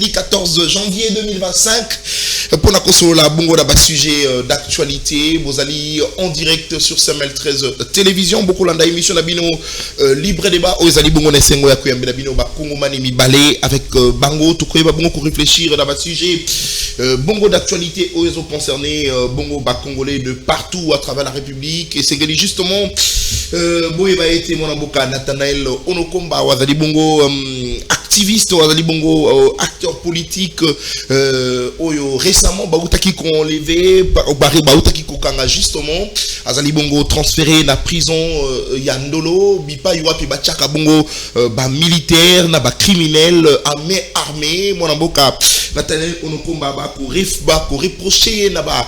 mercredi 14 janvier 2025. Pour la console, la bongo d'aba sujet d'actualité. Vous allez en direct sur CML 13 télévision. Beaucoup l'anda émission d'abino libre débat. Vous allez bongo nesengo ya kuyambe d'abino ba Congo mani mi balé avec bango. Tout quoi bongo pour réfléchir d'aba sujet bongo d'actualité. Vous ont concerné bongo ba congolais de partout à travers la République. Et c'est justement boye ba été mon amboka Nathanaël Onokomba. Vous allez bongo activiste, vous allez bongo acteur politique. Oyo récemment bautaki qu'on levé bautaki kokanga justement azali bongo transféré na prison Yandolo bipa yuapi bachaka bongo ba militaire na ba criminel armé mon amboka Nathanaël Onokomba ba ko reprocher na ba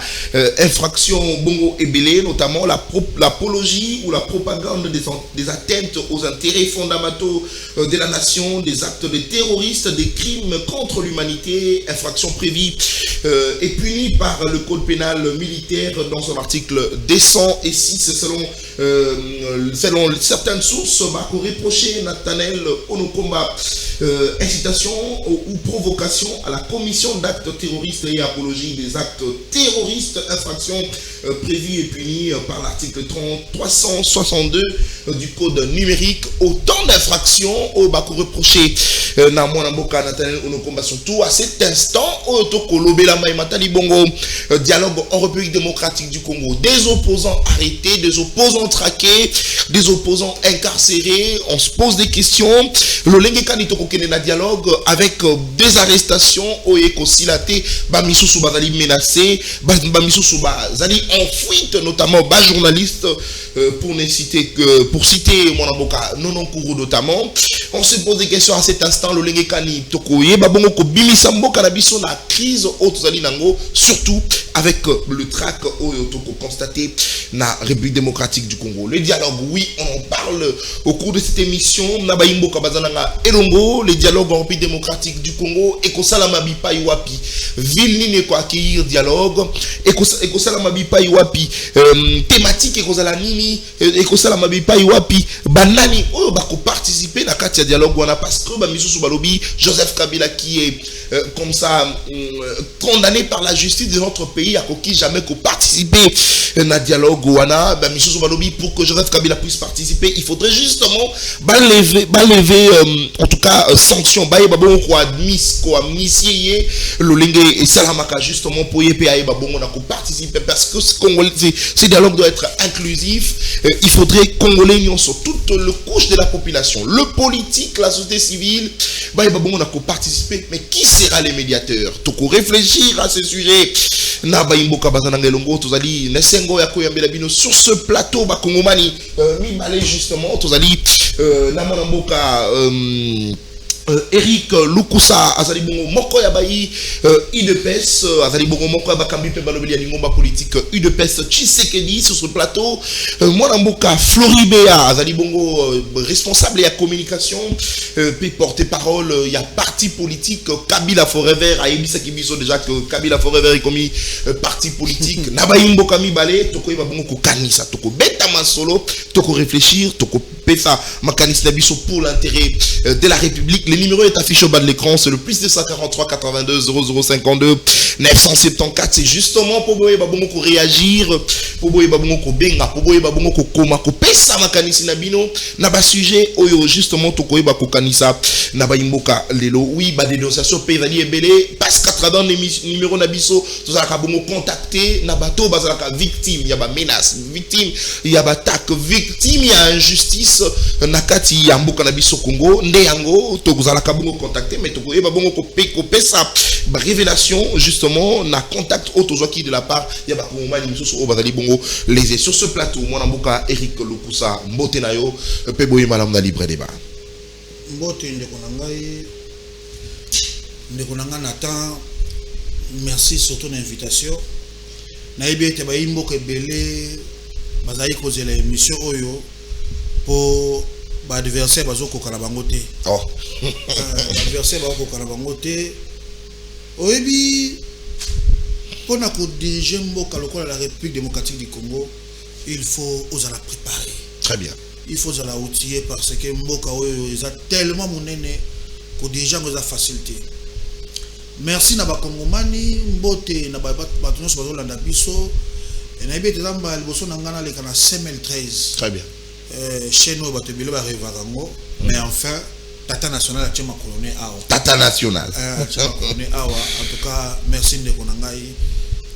infraction bongo ebele notamment l'apologie ou la propagande des atteintes aux intérêts fondamentaux de la nation, des actes de terroristes, des crimes contre l'humanité, infractions prévues et puni par le code pénal militaire dans son article 206 selon certaines sources qu'on reprochait Nathanaël Onokomba incitation ou provocation à la commission d'actes terroristes et apologie des actes terroristes, infractions prévues et punies par l'article 362 du code numérique. Autant d'infractions au bako reproché na mwana mboka Nathanaël Onokomba surtout à cet instant au toko lobela matali bongo dialogue en République démocratique du Congo, des opposants arrêtés, des opposants traqués, des opposants incarcérés. On se pose des questions. Le lengekani toko kene na dialogue avec des arrestations au ekosilaté bamisusu bazali menacé bamisusu bazali en fuite, notamment bas journalistes pour citer mon avocat Nononkuru notamment. On se pose des questions à cet instant. Le lengekani toko yeba bongo ko bimisa mboka na biso na crise otozali nango, surtout avec le trac toko constaté na République démocratique du Congo. Le dialogue, oui, on en parle au cours de cette émission. Nabaimbo Kabazananga Elongo, le dialogue en République démocratique du Congo, Ekosala Bipa Iwapi, ville nini ko accueillir dialogue, Ekosala Bipa Iwapi, thématique Ekosala nini, Ekosala Bipa Iwapi, banani oyo bako participer na kati ya dialogue wana parce que ba misusu balobi Joseph Kabila qui est comme ça condamné par la justice de notre pays a qui jamais ko participer na dialogue wana ba misusu balobi pour que Joseph Kabila puisse participer il faudrait justement lever en tout cas sanction ba bon ko amnistier le lenge et salamaka justement pour yepé ba bon na ko participer parce que ce dialogue doit être inclusif. Il faudrait congolais sur toute le couche de la population, le politique, la société civile ba bon na ko participer, mais qui sera les médiateurs? Toko réfléchir à ce sujet na ba imboka bazananga longo tozali nesengo ya koyambela bino sur ce plateau ba kongomani mi balé justement tozali na mona mboka Eric Lukusa azali bongo moko ya bayi UDPS azali bongo moko ya bakambi pe balobeli ya lingomba politique UDPS Tshisekedi sur ce plateau mwana mboka Floribea azali bongo responsable ya communication pe porter parole ya parti politique Kabila Forever a ebisa kibiso déjà que Kabila Forever est commis parti politique na bayi mboka mi balé toko yeba bongo ko kanisa toko beta masolo toko réfléchir toko pesa makanisi biso pour l'intérêt de la République. Le numéro est affiché au bas de l'écran, c'est le plus 243 82 0052 974. C'est justement pour boye babongo ko réagir, pour boye babongo ko benga, pour boye babongo ko koma ko pesa makanisi na bino na ba sujet oyo justement to koyeba ko kanisa na ba imboka lelo. Oui, ba dénonciation pe vali ebele parce qu'à travers numéro na biso to za ka bongo contacter na bato bazala ka victime, ya ba menace, victime, ya ba attaque, victime, ya injustice nakati ya mboka na biso Congo nde yango to kuzala ka bongo contacter mais to koyeba bongo ko pesa ba révélation justement na contact autozoki de la part ya ba kongomani misusu o bazali bongo les sur ce plateau mwana mboka Eric Lukusa mbote na yo pe boye malam na libre débat mbote ndeko nanga Nathan, merci surtout l'invitation na ebete ba imboka ebele bazali kozela émission oyo pour adversaire bazo kokala bango te. Oh. Adversaire bazo kokala bango te. Oyebi pour na ko diriger mboka lokola la République démocratique du Congo, il faut oser la préparer. Très bien. Il faut la outiller parce que mboka oyo eza tellement monene ko diriger ngo za facilité. merci na bakongomani mbote na bato nyonso bazolanda biso nayebi ete zamba liboso na ngana leka na CML 13 très bien chaîne oyo bato ebele barevaka yango mais enfin tata national atie makolone awa tata national makolone awa en tout cas merci ndeko na ngai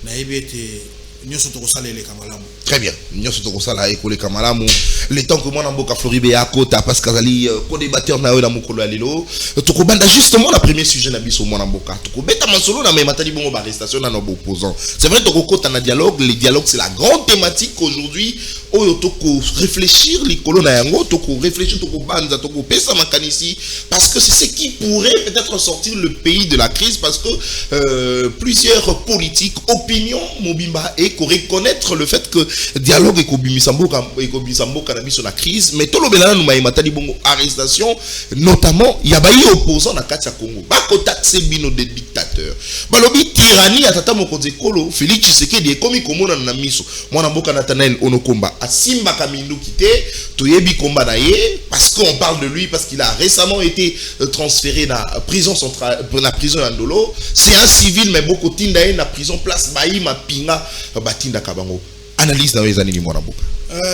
nayebi ete nyonso tokosala eleka malamu très bien nyonso tokosala ekoleka malamu le temps que moi na mboka Floribé ya kota parce qu'azali co-débatteur na yo na mokolo ya lelo tokobanda justement la premier sujet na biso mwana mboka tokobeta masolo na mematali bongo ba arrestation na nos opposants c'est vrai tokokota na dialogue le dialogue c'est la grande thématique aujourd'hui oyo toko réfléchir likolo na yango toko réfléchir toko banza toko pesa makanisi parce que c'est ce qui pourrait peut-être sortir le pays de la crise parce que plusieurs politiques opinions mobimba et qu'on reconnaître le fait que dialogue et kobisamboka na biso na crise mais tout le belana nous matali bongo arrestation notamment ya bayi opposant na kati ya Congo ba ko taxer bino de dictateurs balobi tyrannie atata mokonzi kolo Félix Tshisekedi ekomi komona na miso mwana mboka Nathanaël Onokomba asimba kamindu kité toyebi komba na ye parce qu'on parle de lui parce qu'il a récemment été transféré na prison centrale na prison ya Ndolo c'est un civil mais beaucoup tinda na prison place bayi mapinga batinda kabango analyse na wezani ni mwana mboka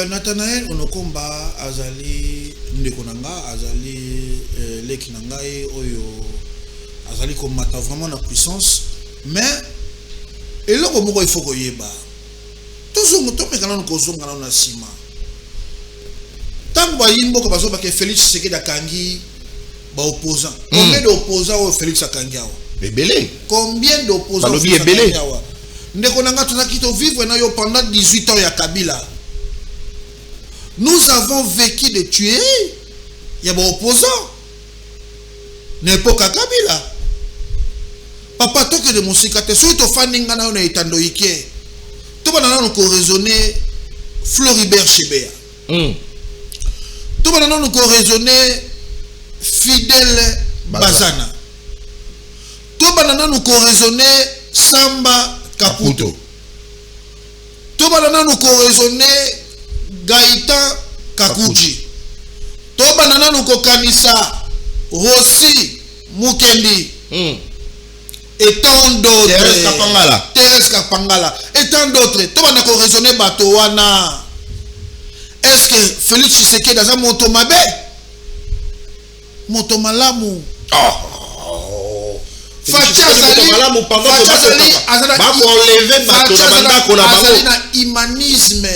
Nathanaël Onokomba azali ndeko nanga azali leki nangai oyo azali komata vraiment na puissance mais eloko moko il faut koyeba tozongo tomekana kozonga na sima tango bayimboka bazoba ke Félix Tshisekedi akangi ba opposant combien d'opposants au Félix akangi awa ebele combien d'opposants balobi ebele awa ndeko nanga tozaki to vivre na yo pendant 18 ans ya Kabila. Nous avons vécu de tuer il y a des opposants n'importe Kabila papa toke de musikate so to faninga na na itando ike to bana na ko raisonner Floribert Chebeya to bana na ko raisonner Fidèle Bazana to bana na ko raisonner Samba Kaputo to bana na ko raisonner Gaïta Kakuji to bana na ko kanisa Rossi Mukendi et tant d'autres Thérèse Kapangala et tant d'autres to bana ko raisonner bato wana est-ce que Félix Tshisekedi daza moto mabe moto malamu humanisme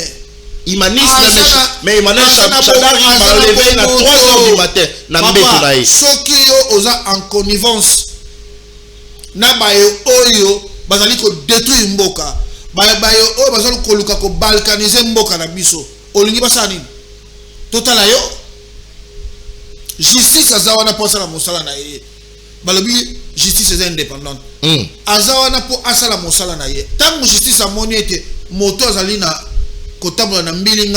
mais humanisme Chadari m'a enlevé à 3h du matin na mbeto na ye soki yo oza en connivence na bayo oyo bazali ko détruire mboka bayo oyo bazali ko luka ko balkaniser mboka na biso olingi basala nini totala yo justice azawana posa na mosala na ye balobi justice est indépendante azawana po asala mosala na ye tango justice amoni ete moto azali na kotambola na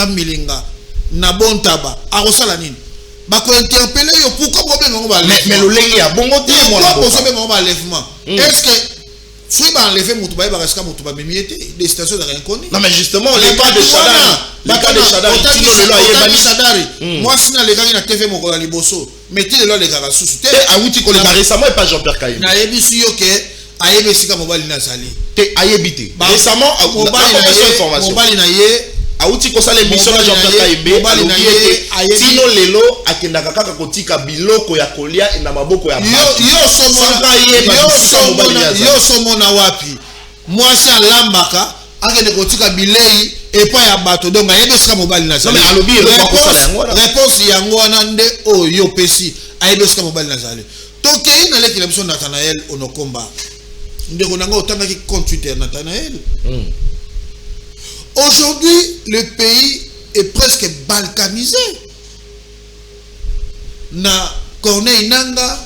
milinga na bontaba akosala nini bako interpeller yo pourquoi problème ngo ba mais lolenge ya bongo te mo na boso be ngo ba lèvement est-ce que fui ba enlever mutu ba basika mutu ba mimiete des stations de rien connu non mais justement les cas de Chadari tino le lo ayebani Chadari moi sina le gars na TV moko la liboso mettez le lo le gars sous te awuti ko le gars récemment et pas Jean-Pierre Kaye na yebisu yo ke ayebe sika mobali na sali te ayebite récemment mobali na ye awuti ko sala émission na Jean-Pierre Kaye alobi tino lelo akendaka kaka kotika biloko ya kolia na maboko ya yo somona wapi mwasi alambaka akende kotika bilei epa ya bato donc ayebe sika mobali na sali alobi réponse yango wana nde oyo pesi ayebe sika mobali na sali donc ina leki la mission Nathanaël Onokomba ndeko nanga otanga ki compte Twitter Nathanaël aujourd'hui le pays est presque balkanisé na Corneille Nanga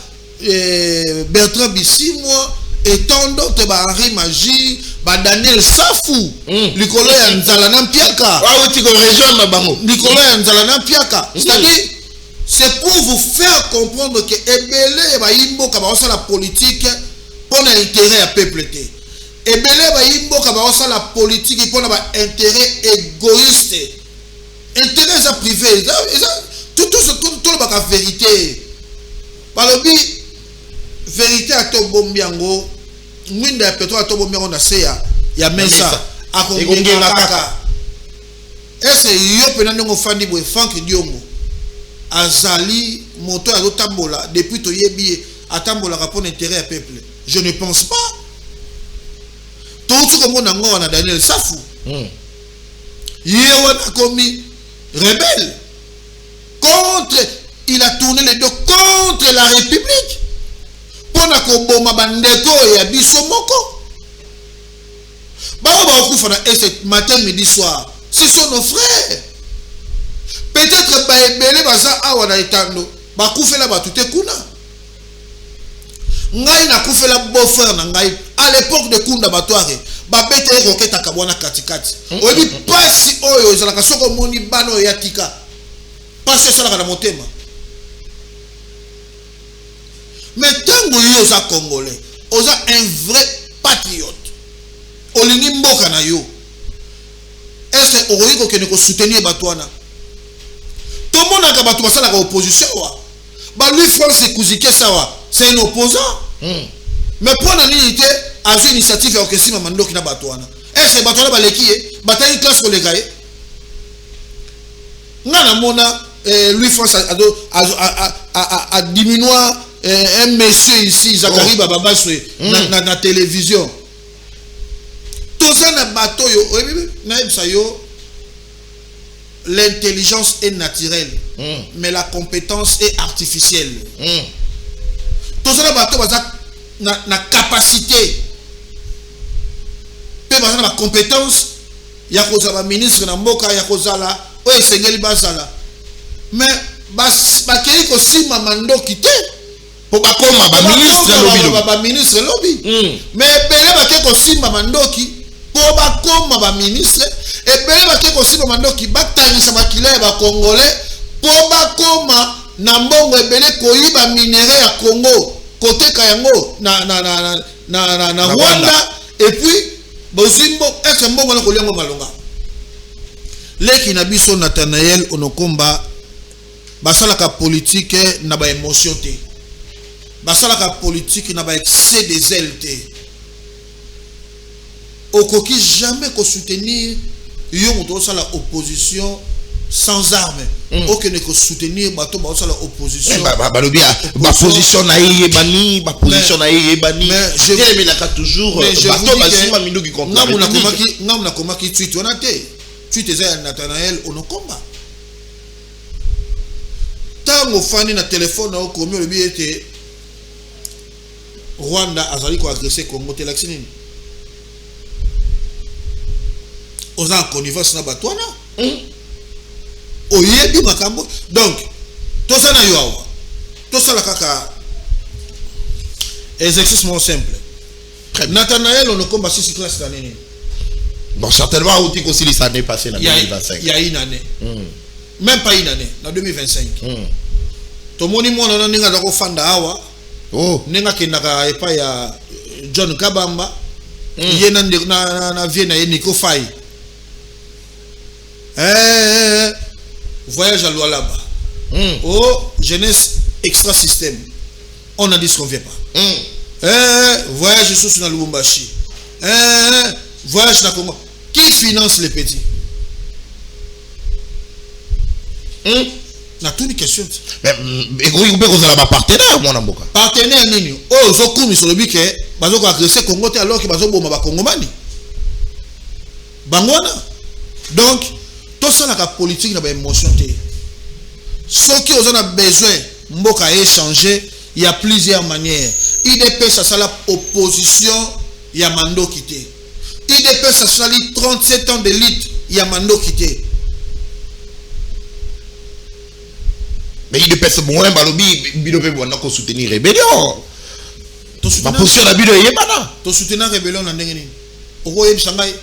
Bertrand Bisimwa et tant d'autres ba Henri Magie ba Daniel Safou likolo ya nzala na mpiaka awuti ko rejoindre bango likolo ya nzala na mpiaka c'est-à-dire c'est pour vous faire comprendre que ebele ba imboka ba osala politique pour l'intérêt à peuple te ebele ba imboka ba osala la politique pour ba intérêt égoïste intérêt ça privé tout le baka vérité balobi vérité à to bombiango mwinda ya pétrole atobo meko na se ya mesa akongenga kaka ese yo pena ndongo fandi boy Frank Diongo azali moto azo tambola depuis to yebi atambola ka pour intérêt à peuple. Je ne pense pas. Tout ce que mon ango na Daniel Safou. Yewa a commis rebelle contre, il a tourné les dos contre la République. Pour na koboma bandeko ya biso moko. Ba ba okufa na ce matin midi soir. Ce sont nos frères. Peut-être ba ebele baza awa na etando ba kufela ba tuté kuna. Ngai na kufela beau-frère na ngai à l'époque de Kunda Batware ba bete roketa kabwana katikati. Obi pasi oyo ezalaka soko moni bano ya tika. Pasi sala na motema. Mais tango yo za congolais, oza un vrai patriote. Olingi mboka na yo. Est-ce okoyiko ke ne ko soutenir batwana? Tout le monde a battu la opposition. Bah lui France Kouzike sawa, c'est un opposant. Mais pour l'unité, a vu initiative à Okesima Mando qui n'a batouana. Est-ce que batouana baleki bataille classe pour les gars? Ngana mona lui France a diminué un monsieur ici Zakari Baba na na télévision. Tout ça na bateau yo, na yo. L'intelligence est naturelle, mais la compétence est artificielle. Tout ça na capacité. Pe bazana na compétence, ya kozala ministre na mboka ya kozala, oye sengeli bazala. Mais ba kei ko sima mando kité. Po ba koma ba ministre lobby. Mais pele ba kei ko sima mandoki. Koba koma ba ministre et bele ba keko siba mandoki batangisa makila ba congolais koba koma na mbongo ebele koyiba minéraux ya Congo côté kayango na Rwanda et puis bozimbo est mbongo na kolengo malonga leki na biso Nathanaël Onokomba basalaka politique na ba émotion te basalaka politique na ba excès des zèle te okoki jamais ko soutenir yo moto sa la opposition sans armes aucun ko soutenir bato ba sa la opposition balobia ba position na yebani ba position na yebani je vais la toujours bato basima minduki contre ngamuna komaki tweet on a te tweet za Nathanaël Onokomba tango fani na téléphone na okomi le biete Rwanda azali ko agresser Congo telaxine aux en connivence na batwana oyebi makambo donc tout ça na yo awa tout ça la kaka exercice simple Nathanaël Onokomba si classe d'année bon certainement outil aussi les années passées en 2025 il y a une année même pas une année en 2025 to moni mona na ninga dako fanda awa ninga kinaka epa ya John Kabamba yena na vie na Nico Fay voyage à Lualaba. Oh, jeunesse extra système. On a dit ce qu'on vient pas. Voyage sous na Lubumbashi. Voyage na Congo. Qui finance les petits? Na toutes les questions. Mais vous avez un partenaire, mon amboka. Partenaire nini? Oh, zokumi sur le bique. Bazo ko agresser Congo te alors que bazo boma ba Congomani. Bangwana. Donc tout ça la politique na ba émotion te. Ce qui on a besoin mboka échanger, il y a plusieurs manières. IDP ça sala opposition ya mando kité. IDP ça sala 37 ans d'élite ya mando kité. Mais IDP c'est bon balobi bidope bonna ko soutenir rébellion. Ma position la bido yebana. To soutenir rébellion na ndenge nini? Oko yeb sangai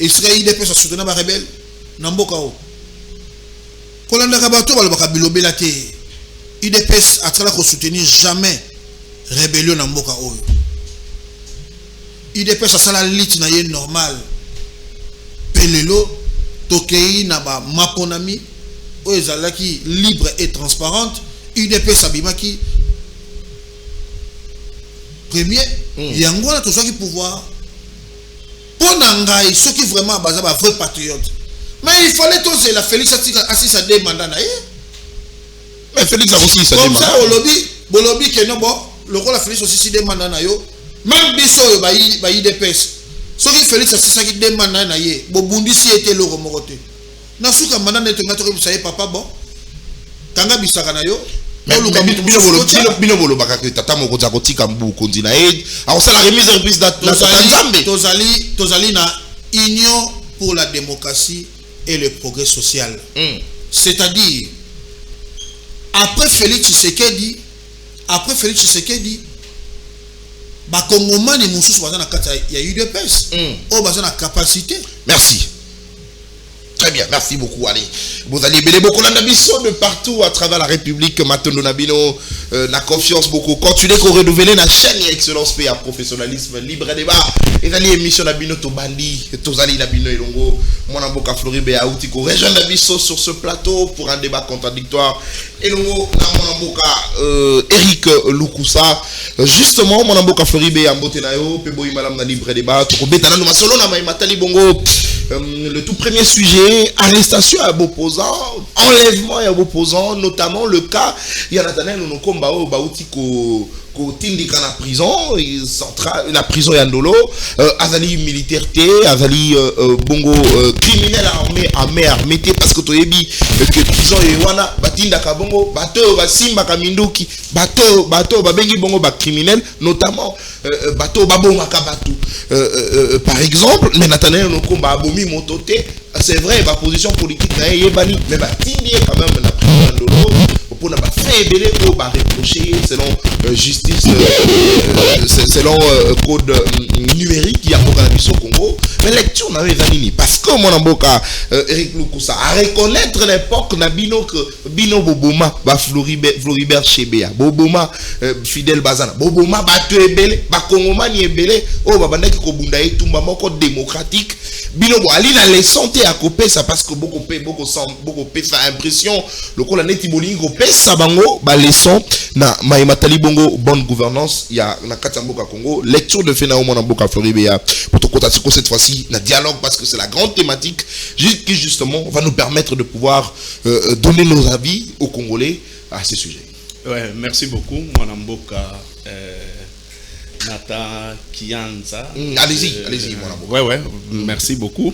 Israël IDP ça soutenir ba rebelle. Namboka o kolanda ka bato balobaka bilobela te IDPS atala ko soutenir jamais rébellion na mboka oyo IDPS asala lit na ye normal pelelo tokei na ba maponami oyo ezalaki libre et transparente IDPS abimaki premier yango na tozoki pouvoir pour nangai ceux qui vraiment baza ba vrai patriote mais il fallait tous la Félix Assisa deux mandats na mais Félix a aussi ça comme ça au lobby que non bon le rôle la Félix aussi deux mandats na yo même biso yo ba IDPS ceux qui Félix Assisa qui deux mandats na ye bo bundisi était le romoroté na suka mandat na tonga to vous savez papa bon tanga bisaka na yo bino bolo bakaki tata moko za kotika mbu kondina alors c'est la remise en prise d'Azambe tozali na union pour la démocratie et le progrès social c'est-à-dire après Félix Tshisekedi ba kongomani mususu baza na kata ya UDPS o baza na capacité. Merci. Très bien, merci beaucoup. Allez, vous allez béler beaucoup l'andabiso de partout à travers la République. Maintenant, Nabino, na confiance beaucoup. Continuez qu'on renouvelle la chaîne Excellence P à professionnalisme, libre débat. Et dans l'émission Nabino Tobandi, Tozali Nabino et Longo, mon amboka Floribé à Outiko, région Nabiso sur ce plateau pour un débat contradictoire. Et Longo, mon amboka Eric Lukusa, justement, mon amboka Floribé à Mbotenayo, Peboy Madame na libre débat, Tokobetana, nous solo na Matali Bongo. Le tout premier sujet, arrestation à opposants, enlèvement à opposants, notamment le cas, il y en a un nous combat au Baoutiko tindika na prison centrale la prison yandolo azali militaire azali bongo criminel armé parce que toyebi que prison yewana batinda ka bongo bato basimba ka minduki bato babengi bongo ba criminel notamment bato babonga ka bato par exemple mais Nathanaël Nokomba abomi mototé c'est vrai ma position politique na yebani mais batindi quand même la prison yandolo pour ne pas faire belé ou ba reprocher selon justice selon code numérique il y a beaucoup de Congo mais lecture n'a pas nini parce que mon amboka Eric Lukusa à reconnaître l'époque na bino que bino boboma ba Floribert Chebea boboma Fidel Bazana boboma bato ebele ba kongomani ebele o babandaki ko bunda etumba moko démocratique bino bo ali na leçon te à couper ça parce que beaucoup ça impression le ko la neti bolingi ko pesa bango ba leçon na maimatali bongo bonne gouvernance il y a na Katamboka Congo lecture de Fenao Monamboka Floribéa pour te contacter cette fois-ci na dialogue parce que c'est la grande thématique qui justement va nous permettre de pouvoir donner nos avis aux Congolais à ces sujets. Ouais, merci beaucoup Monamboka Nata Kianza. Allez-y Monamboka. Ouais, merci beaucoup.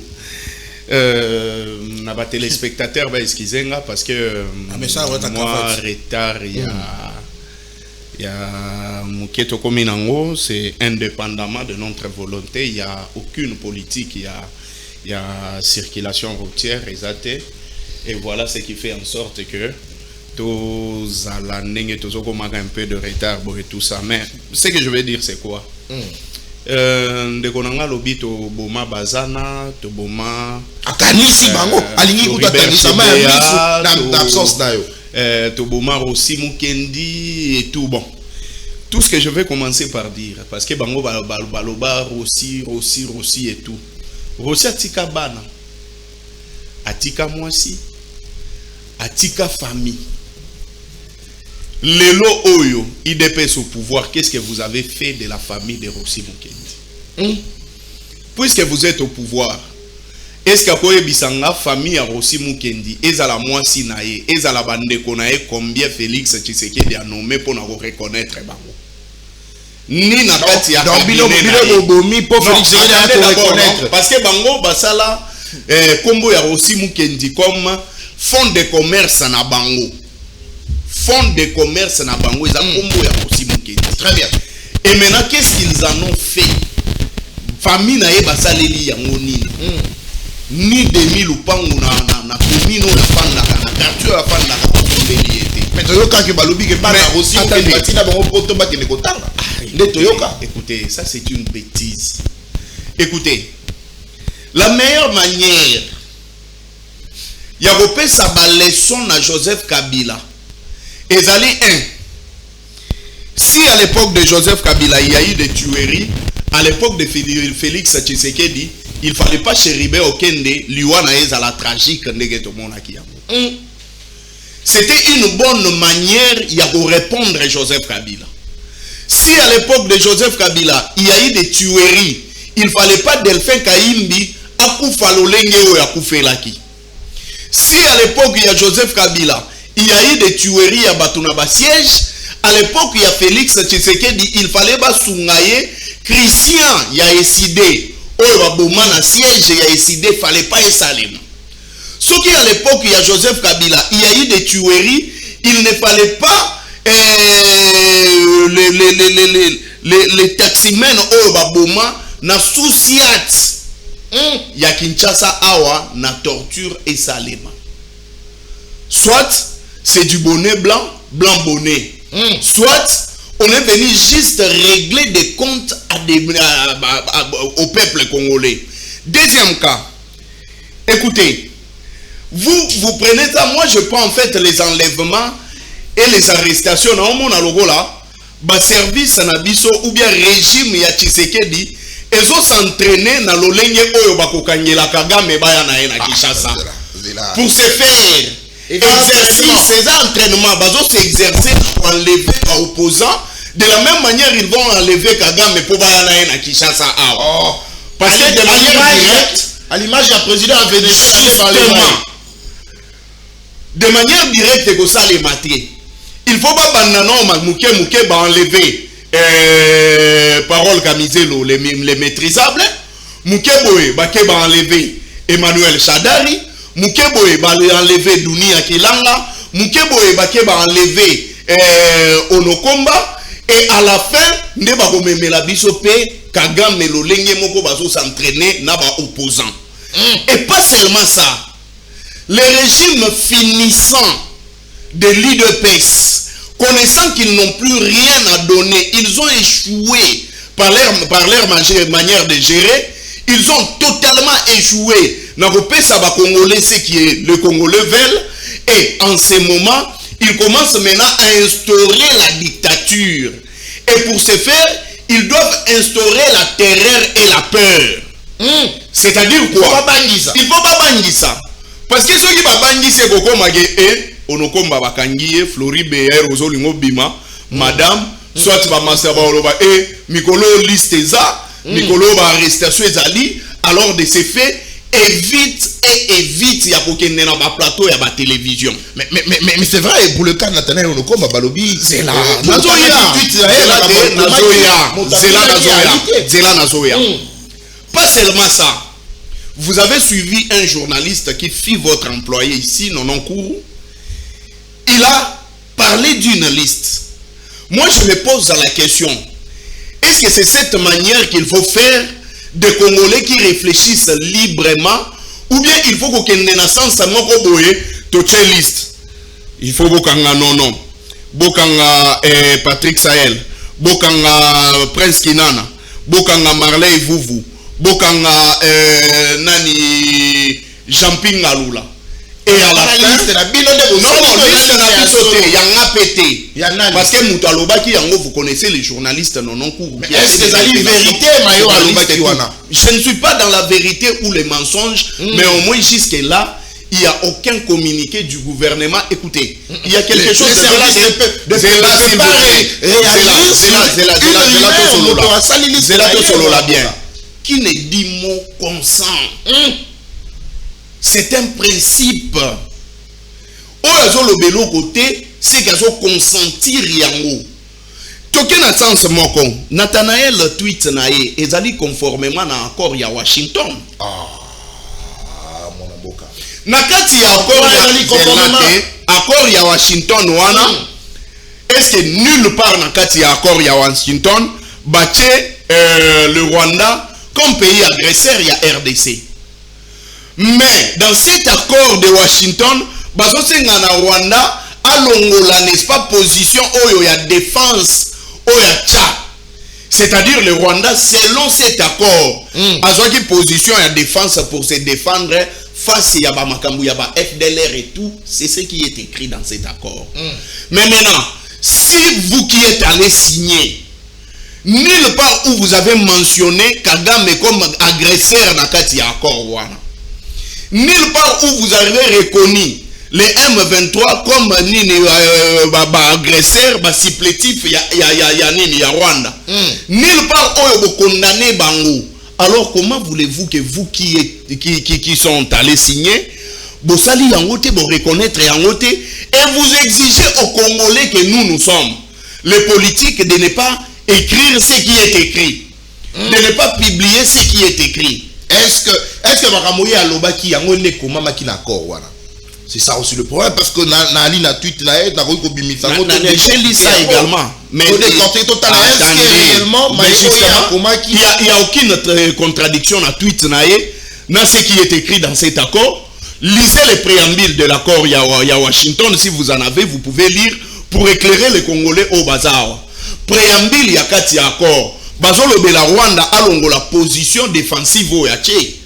Naba téléspectateurs excusez-moi parce que moi retard il y a Muketo Kominango, c'est indépendamment de notre volonté, il n'y a aucune politique, il y a circulation routière exatée et voilà ce qui fait en sorte que tous à l'année tous un peu de retard et tout ça mais ce que je veux dire c'est quoi de konanga lobi to boma bazana to boma akanisi bango alingi kutatanisa ma na absence nayo to boma aussi Mukendi et tout bon tout ce que je vais commencer par dire parce que bango baloba aussi et tout Rossi atika bana atika mwasi atika famille Lelo Oyo, IDPS au pouvoir, qu'est-ce que vous avez fait de la famille de Rossi Mukendi? Puisque vous êtes au pouvoir, est-ce que vous avez la famille de Rossi Mukendi, est-ce que la moisi nae, est-ce que la bande konae, combien Félix Tshisekedi a nommé pour nous reconnaître bango? Ni na kati ya reconnaître parce que bango basala kombo ya Rossi Mukendi comme fonds de commerce na bango. Fonds de commerce na bango ils ont combo ya Rossi Mukendi. Très bien. Et maintenant qu'est-ce qu'ils en ont fait? Famille na yeba saleli yango nini? Ni 2000 lupango na commune la fanda na quartier la fanda na tombeli été. Mais toyoka ke balobi ke bana Rossi Mukendi batina bango poto ba kene kotanga. Nde toyoka. Écoutez, ça c'est une bêtise. Écoutez. La meilleure manière ya kopesa ba leçon na Joseph Kabila. Ezali 1. Si à l'époque de Joseph Kabila, il y a eu des tueries, à l'époque de Félix Tshisekedi, il ne fallait pas chériber Okende, Liwana Ezala tragique, c'était une bonne manière de répondre à Joseph Kabila. Si à l'époque de Joseph Kabila, il y a eu des tueries, il ne fallait pas Delphin Kaimbi akufa lolenge o yakufelaki. Si à l'époque il y a Joseph Kabila, il y a eu des tueries à Batunaba siège, à l'époque il y a Félix Tshisekedi, il fallait pas sungaye Christian, il y a décidé, oh Babomana siège, il y a décidé, il fallait pas Salem. Ce qui à l'époque il y a Joseph Kabila, il y a eu des tueries, il ne fallait pas les taximens oh Baboma na souciat. Ya Kinshasa awa na torture et salema. Soit c'est du bonnet blanc, blanc bonnet. Soit on est venu juste régler des comptes au peuple congolais. Deuxième cas, écoutez, vous prenez ça, moi je prends en fait les enlèvements et les arrestations dans mon alogola, ba service na biso ou bien régime ya Tshisekedi. Ils ont s'entraîné dans le ligne oyo bakokangela Kagame baya na ena Kinshasa. Pour se faire exercice, ces entraînements, bazo s'exercer pour enlever les opposants. De la même manière, ils vont enlever Kagame pour baya na ena Kinshasa. Parce que de manière directe, à l'image du président avait de manière directe que ça les mater. Il faut pas banano mouké ba enlever. Parole Kamizelo, les maîtrisables. Moukeboe, Bake ba enlever Emmanuel Chadari. Moukeboe, ba enlever Dunia Kilanga. Moukeboe, Bake ba enlever Onokomba. Et à la fin, ne ba komeme la bisope, Kagame lo lenge moko bazo s'entraîner na ba opposant. Et pas seulement ça. Les régimes finissant de l'UDPS, connaissant qu'ils n'ont plus rien à donner, ils ont échoué par leur manière de gérer, ils ont totalement échoué. Ça va Congolais, ce qui est le Congolais veulent, et en ce moment, ils commencent maintenant à instaurer la dictature. Et pour ce faire, ils doivent instaurer la terreur et la peur. C'est-à-dire quoi? Il faut pas bangir ça. Parce que ceux qui va bangir, c'est Koko Magé Onokomba bakangiye Floribe Rozolingo Bima madame soit ba master ba oloba mikolo liste za mikolo ba arrestation ezali alors de ces faits évite ya kokende na ba plateau ya ba télévision mais c'est vrai pour le cas Nathanaël Onokomba balobi c'est là Nazoya pas seulement ça, vous avez suivi un journaliste qui fit votre employé ici Nononkourou. Il a parlé d'une liste. Moi, je me pose la question. Est-ce que c'est cette manière qu'il faut faire des Congolais qui réfléchissent librement, ou bien il faut qu'on ait naissance à toute liste? Il faut Bokanga Nono, Bokanga Patrick Sahel, Bokanga Prince Kinana, Bokanga Marley Vouvou, Bokanga Nani Jamping Alula. Et à la fin, parce que Moutaloba qui vous connaissez les journalistes non cours. Est-ce que c'est la vérité, je ne suis pas dans la vérité ou les mensonges, mais au moins jusque là, il n'y a aucun communiqué du gouvernement. Écoutez, il y a quelque chose de qui ne dit mot consent. C'est un principe. Oyazo le belo côté, c'est qu'ils ont consentir yango. Toke na sens moko. Nathanaël tweet nae ezali conformément na accord ya Washington. Mon aboka. Nakati ya accord ya Washington wana. Est-ce que nulle part nakati ya accord ya Washington bache le Rwanda comme pays agresseur ya RDC. Mais dans cet accord de Washington, bazosenga na Rwanda alongola n'est-ce pas position oyo ya défense oya Tchad. C'est-à-dire le Rwanda selon cet accord azwaki position ya défense pour se défendre face à ba makambu ya ba FDLR et tout, c'est ce qui est écrit dans cet accord. Mais maintenant, si vous qui êtes allé signer nulle part où vous avez mentionné Kagame comme agresseur dans kati ya accord wana, nulle part où vous avez reconnu les M23 comme nini agresseur supplétif ya nini ya Rwanda. Nulle part oyo condamné bango. Alors comment voulez-vous que vous qui sont allés signer Bosali yangote, bon reconnaître yangote, et vous exigez aux Congolais que nous sommes les politiques de ne pas écrire ce qui est écrit, de ne pas publier ce qui est écrit. Est-ce que Maramoye Alobaki yango ne komama ki na accord wana? C'est ça aussi le problème, parce que na tweet na na ko bimisa ko j'ai lu ça également, mais est-ce que réellement il y a aucune contradiction na tweet na ce qui est écrit dans cet accord. Lisez les préambules de l'accord ya Washington, si vous en avez, vous pouvez lire pour éclairer les Congolais au bazar. Préambule ya kati ya accord. Bazolo bela Rwanda alongo la position défensive au yaché.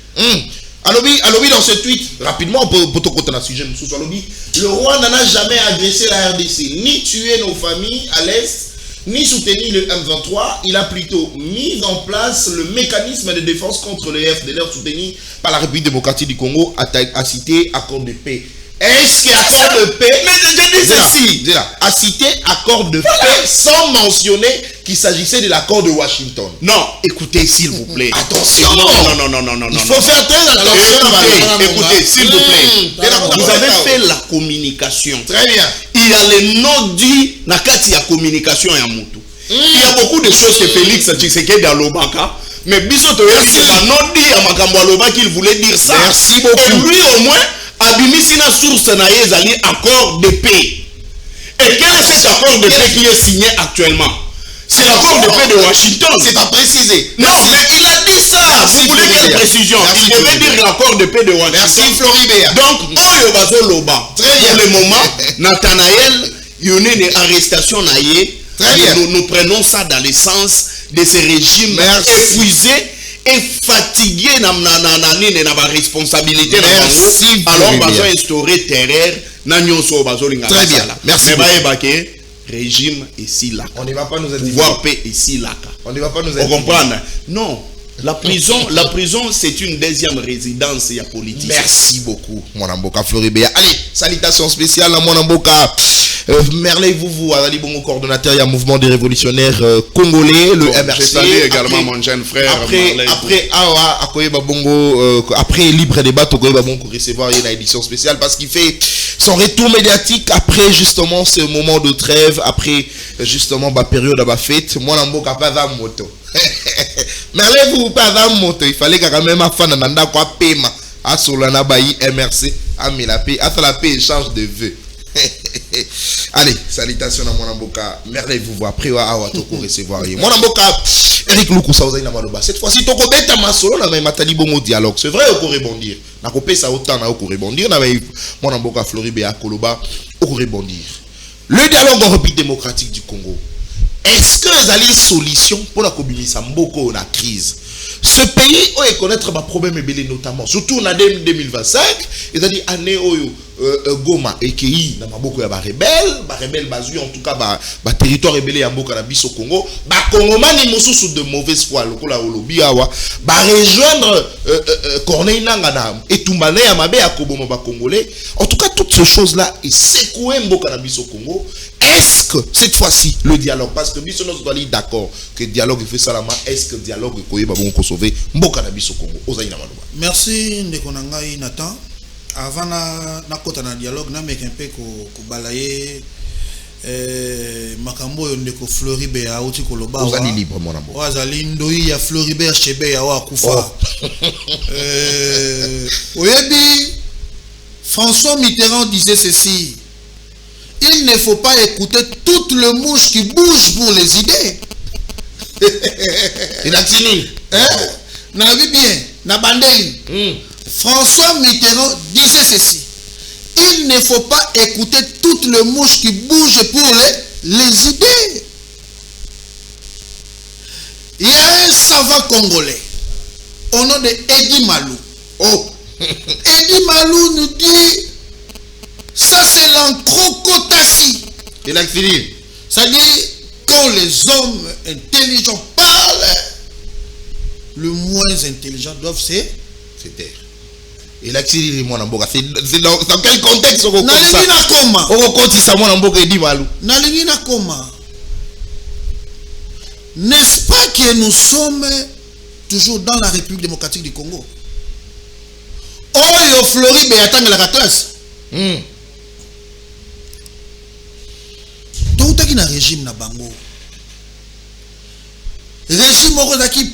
Alobi dans ce tweet, rapidement pour te compter un sujet, le Rwanda n'a jamais agressé la RDC, ni tué nos familles à l'Est, ni soutenu le M23. Il a plutôt mis en place le mécanisme de défense contre le FDLR soutenu par la République démocratique du Congo, a cité accord de paix. Est-ce qu'accord de paix, a cité accord de paix sans mentionner qu'il s'agissait de l'accord de Washington? Non, écoutez s'il vous plaît. Attention. Non. Il faut faire très attention. Écoutez s'il vous plaît. Vous avez fait la communication. Très bien. Il y a les noms dits nakati ya communication ya mutu. Il y a beaucoup de choses que Félix Tshisekedi a lobaka. Mais biso toyaki ba non dit ya makambo aloba qu'il voulait dire ça. Merci beaucoup. Et lui au moins abimisi na source na yezali accord de paix. Et quel est cet accord de paix qui est signé actuellement? C'est l'accord de paix de Washington. C'est pas précisé. Non, mais il a dit ça. Vous voulez quelle précision? Il devait dire l'accord de paix de Washington. Merci Floribert. Donc, Oyo Bazoloba, pour le moment, Nathanaël, il y a une arrestation naïe. Nous prenons ça dans le sens de ces régimes épuisés et fatigués dans la responsabilité. Merci. Alors, on va instaurer terreur. Très bien. Merci. Régime ici là. On ne va pas nous aider. Pouvoir paix ici là. On ne va pas nous aider. Vous comprenez? Non. La prison, c'est une deuxième résidence politique. Merci beaucoup, mon amboka Floribert. Allez, salutations spéciales à mon amboka. Merley vous allez bon coordonnateur il y a mouvement des révolutionnaires congolais, le MRC. Je salue également mon jeune frère. Après libre débat, Togoy va bon recevoir une édition spéciale parce qu'il fait son retour médiatique après justement ce moment de trêve, après justement ma période à ma fête. Mon amboka pas dans moto. Merley vous pas dans moto, il fallait quand même afin nanda quoi paiement à Solana Bayi MRC à Milapé à la paix échange de vœux. Allez, salutations à mon amboka. Merley vous voit après à toko recevoir. Mon amboka Eric Luku Saozaï na maloba. Cette fois-ci toko beta masolo na matali bongo dialogue. C'est vrai au rebondir. Na kopé ça autant na au rebondir na mon amboka Floribert Koloba au rebondir. Le dialogue en République démocratique du Congo. Est-ce que les alliés solution pour la communauté mboko na crise? Ce pays a connaître ma problème notamment surtout en 2025 c'est-à-dire année oyo Goma et Kei na maboko ya ba rebelle bazu en tout cas ba territoire rebelle ya mboka na biso Congo ba Congomani mosusu de mauvaise foi lokola olobi awa ba rejoindre Corneille Nangaa na etumbane ya mabe ya koboma ba Congolais. En tout cas toutes ces choses là et secouer mboka na biso Congo. Est-ce que cette fois-ci le dialogue, parce que biso nous doit aller d'accord que le dialogue fait ça la main, est-ce que le dialogue koyeba bon ko sauver mboka na biso Congo ozaina maloba? Merci ndeko nangai Nathan. Avant na kota na dialogue na meka mpe ko balaye makambo yo ndeko Floribert auti koloba wa ozali libre mon amour ozali ndoi ya Floribert Chebe ya wa kufa oyebi François Mitterrand disait ceci: il ne faut pas écouter toutes les mouches qui bougent pour les idées. Il a tenu n'a vu bien n'a bandeli. François Mitterrand disait ceci: il ne faut pas écouter toutes les mouches qui bougent pour les idées. Il y a un savant congolais au nom de Eddie Malou. Eddie Malou nous dit: ça c'est l'encrocotatie. Il a fini. C'est-à-dire, quand les hommes intelligents parlent, le moins intelligent doivent se taire. Et là, c'est mon amboka. C'est dans quel contexte on compte ça? Nalingina koma. On compte ça mon amboka et dit malou. Nalingina koma. N'est-ce pas que nous sommes toujours dans la République démocratique du Congo? Oyo Floride attend la classe. Tout qui na régime na bango. Régime okozaki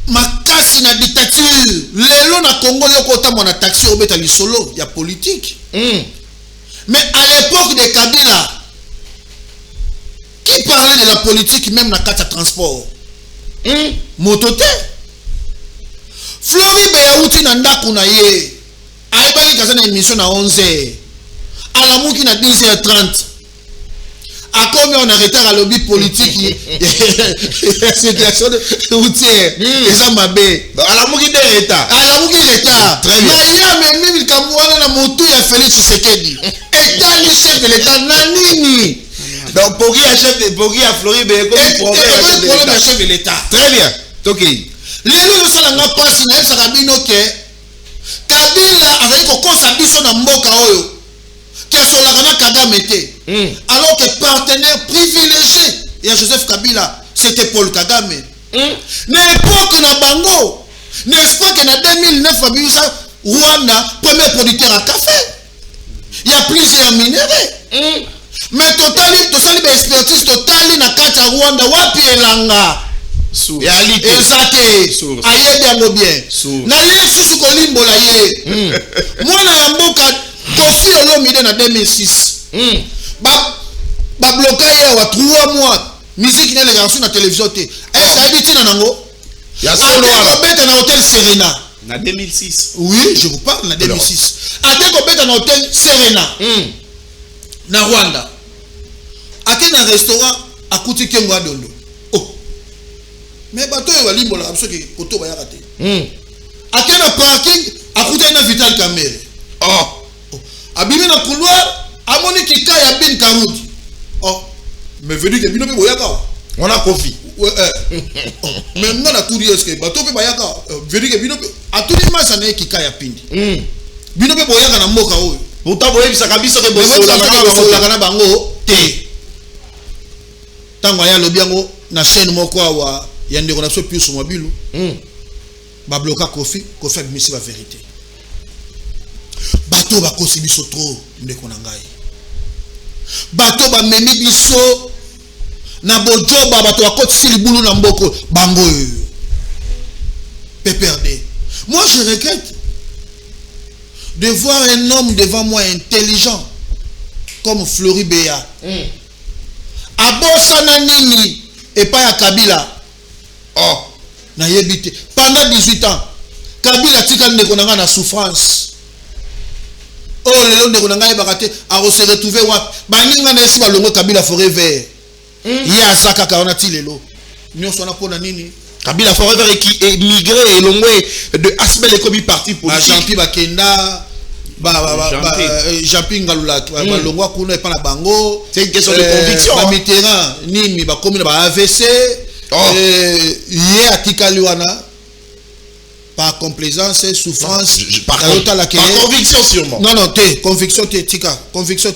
makasi na dictature. Lelo na Congo yokota mona taxi obeta lisolo ya politique. Mais à l'époque de Kabila, qui parlait de la politique même na kata transport? Motote. Floride Yauti na ndaku na ye. Aibaki kaza na émission na 11h. Alamuki na 10h30. A combien on a retard à lobby politique la situation routière et ça m'a bé à la mouki de retard très bien il y a même il kamouana na moto ya Félix Tshisekedi état le chef de l'état nanini donc pour qui a chef de pour qui a Floride comme problème chef de l'état très bien OK les nous ça nga passe na ça rabino ke Kabila avec kokosa biso na mboka oyo qui a sur la gana Kagame te alors que partenaire privilégié et Joseph Kabila c'était Paul Kagame n'importe na bango n'est-ce pas que na 2009 Rwanda premier producteur à café il y a plusieurs minéraux mais totali expertise totali na kata Rwanda wapi elanga etalité exacté ayebi yango bien na ye susu kolimbola ye mwana ya mboka Kofi Olomide na 2006 ba bloqué ya 3 mois musique na les garçons na télévision te est-ce habité na nango ya solo ala beta na hôtel Serena na 2006 oui je vous parle na 2006 ate ko beta na hôtel Serena na Rwanda ate na restaurant akuti kengo adondo oh mais bato yo balimbola parce que koto ba yakate ate na parking akuti na Vital Kamerhe oh abimi na couloir amoni kika ya bin karuti oh mais veut dire que bino pe boyaka on a confi mais ngana touri est-ce que bato pe bayaka veut dire que bino pe atuni masa na kika ya pindi bino pe boyaka na mboka oyo pourtant boyebisa kabiso ke bosola na bango te tango ya lobi yango na chaîne moko wa ya ndeko na so piuso mobilu ba bloka Kofi abimisi ba vérité bato bakosi biso trop ndeko na ngai bato ba memi biso na bojoba bato bakotisi libulu na mboko bango PPRD. Moi je regrette de voir un homme devant moi intelligent comme Floride Béa abosana nini epa ya Kabila oh na yebite pendant 18 ans Kabila tika ndeko na nga na souffrance. Oh le ndeko na nga bakate a se retrouver wa baninga na esi balongo Kabila forêt vert ya saka ka onati lelo nyonso na pona nini Kabila forêt vert qui émigré elongwe de Asbel ekobi parti politique Jean-Pi Bakenda Jean-Pi Ngalula balongwa kuna epa na bango c'est une question de conviction ba Mitterrand nini ba komi na ba AVC ye atikali wana par complaisance souffrance par conviction sûrement non conviction tika conviction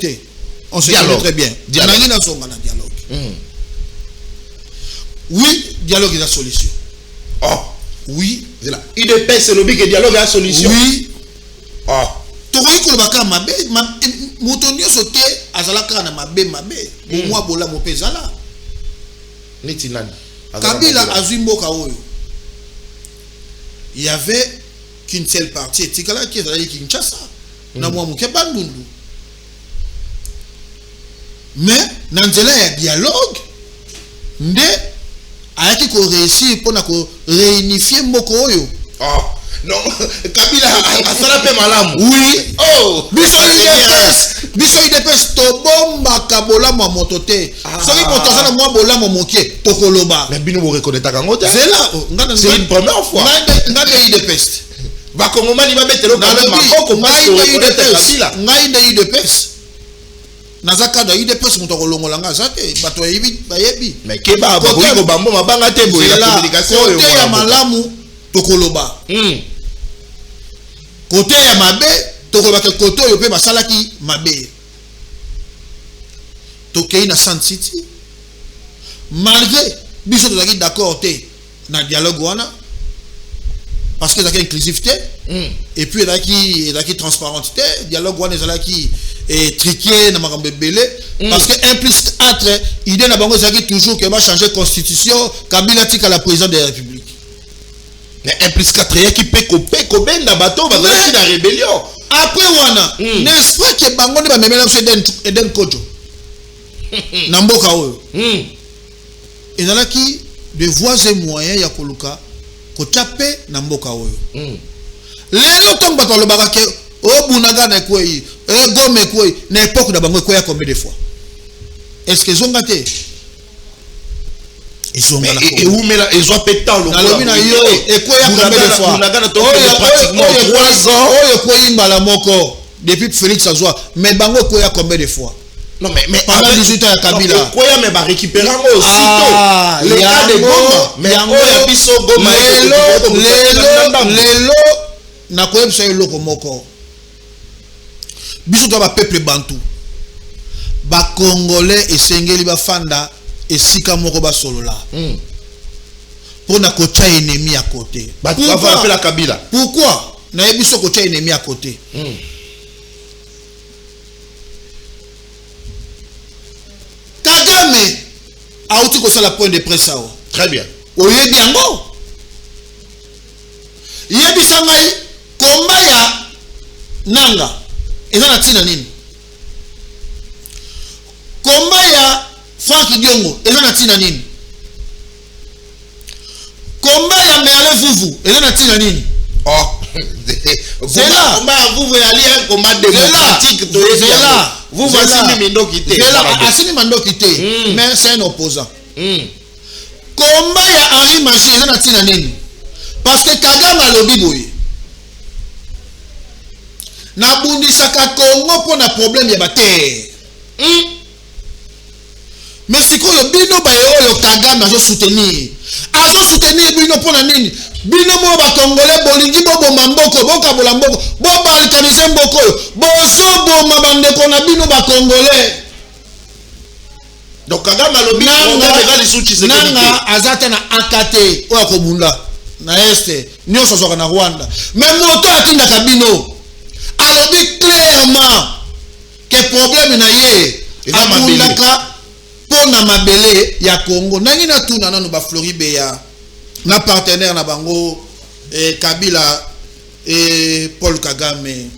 on se connaît très bien dialogue oui dialogue est la solution oui UDPS c'est le but que dialogue est la solution oui tokoki kolobaka mabe moto nyonso te azalaka na mabe bomwa bolamu mpe ezala neti nani Kabila azwi mboka oyo il y avait qu'une seule partie etikala qui ezalaki Kinshasa na mwa moke bandundu mais na nzela ya dialogue nde ayaki ko réussir mpona ko réunifier mboka oyo non Kabila asala pe malamu oui biso UDPS tobombaka bolamu ya moto te soki moto azala mwa bolamu moke tokoloba mais bino bo reconnaître kango te c'est là c'est une première fois nga de UDPS bakongomani babetelo quand même maboko ngai de UDPS naza kadre UDPS moto akolongola nga aza te bato bayebi mais keba bakoki kobambo mabanga te boye la communication oyo ya malamu tokoloba côté ya mabe to ko ba ke côté yo pe basala ki mabe to kei na Sun City malgré biso to zaki d'accord té na dialogue wana parce que zaki inclusivité et puis zaki transparenté dialogue wana zaki triqué na makambe belé parce que 1 plus 4 idée na bango zaki toujours que va changer constitution Kabila tika la président de la République mais 1 plus 4 ya ki pe ko benda bato bazaki na rébellion après wana n'est-ce pas que bango ne ba memela so Eden Kojo na mboka oyo ezalaki de voies et moyens ya koluka kotape na mboka oyo lelo ntango bato balobaka ke obunaga na ekwei gome ekwei na époque na bango ekweya combien de fois est-ce que ezonga te ezonga na et umela ezwa peta lo nalobi na yo ekweya combien de fois bunaga na to pratiquement 3 ans oyo ekweyi mbala moko depuis Félix Azwa mais bango ekweya combien de fois non mais pendant 18 ans ya Kabila quoi mais ba récupérer aussitôt le cas de Goma mais oyo biso Goma lelo na koyebisa yo loko moko biso to ba peuple bantu ba congolais esengeli bafanda esika moko ba solola pona kocha ennemi à côté ba va appeler la Kabila pourquoi na yebiso kocha ennemi à côté Kagame a outi ko sala point de presse awa. Très bien. Oyebi yango. Yebi sangai komba ya nanga. Eza na tina nini? Komba ya Frank Diongo eza na tina nini? Komba ya Merle Vuvu eza na tina nini? Oh. C'est là. Komba ya Vuvu ya li un combat démocratique. C'est là. Vous voici Mimindo quitté. Assimi Mando quitté. Mais c'est un opposant. Combat ya Henri Magie eza na tina nini? Parce que Kagame alobi boye. Na bundisaka Congo pour na problème ya bate. Mais sikoyo bino ba oyo Kagame azo soutenir. Azo soutenir bino pour na nini? Bino mo ba Congolais bolingi bobo mamboko boka bola mboko bo balkaniser mboko bozo boma bandeko na bino ba Congolais. Donc Kagame alobi nanga azata na akate oya kobunda na este nyonso soka na Rwanda mais moto atinda kabino alobi clairement que problème na ye abundaka pona mabele ya Congo nangi na tuna nanu ba Floribe ya na partenaire na bango Kabila et Paul Kagame.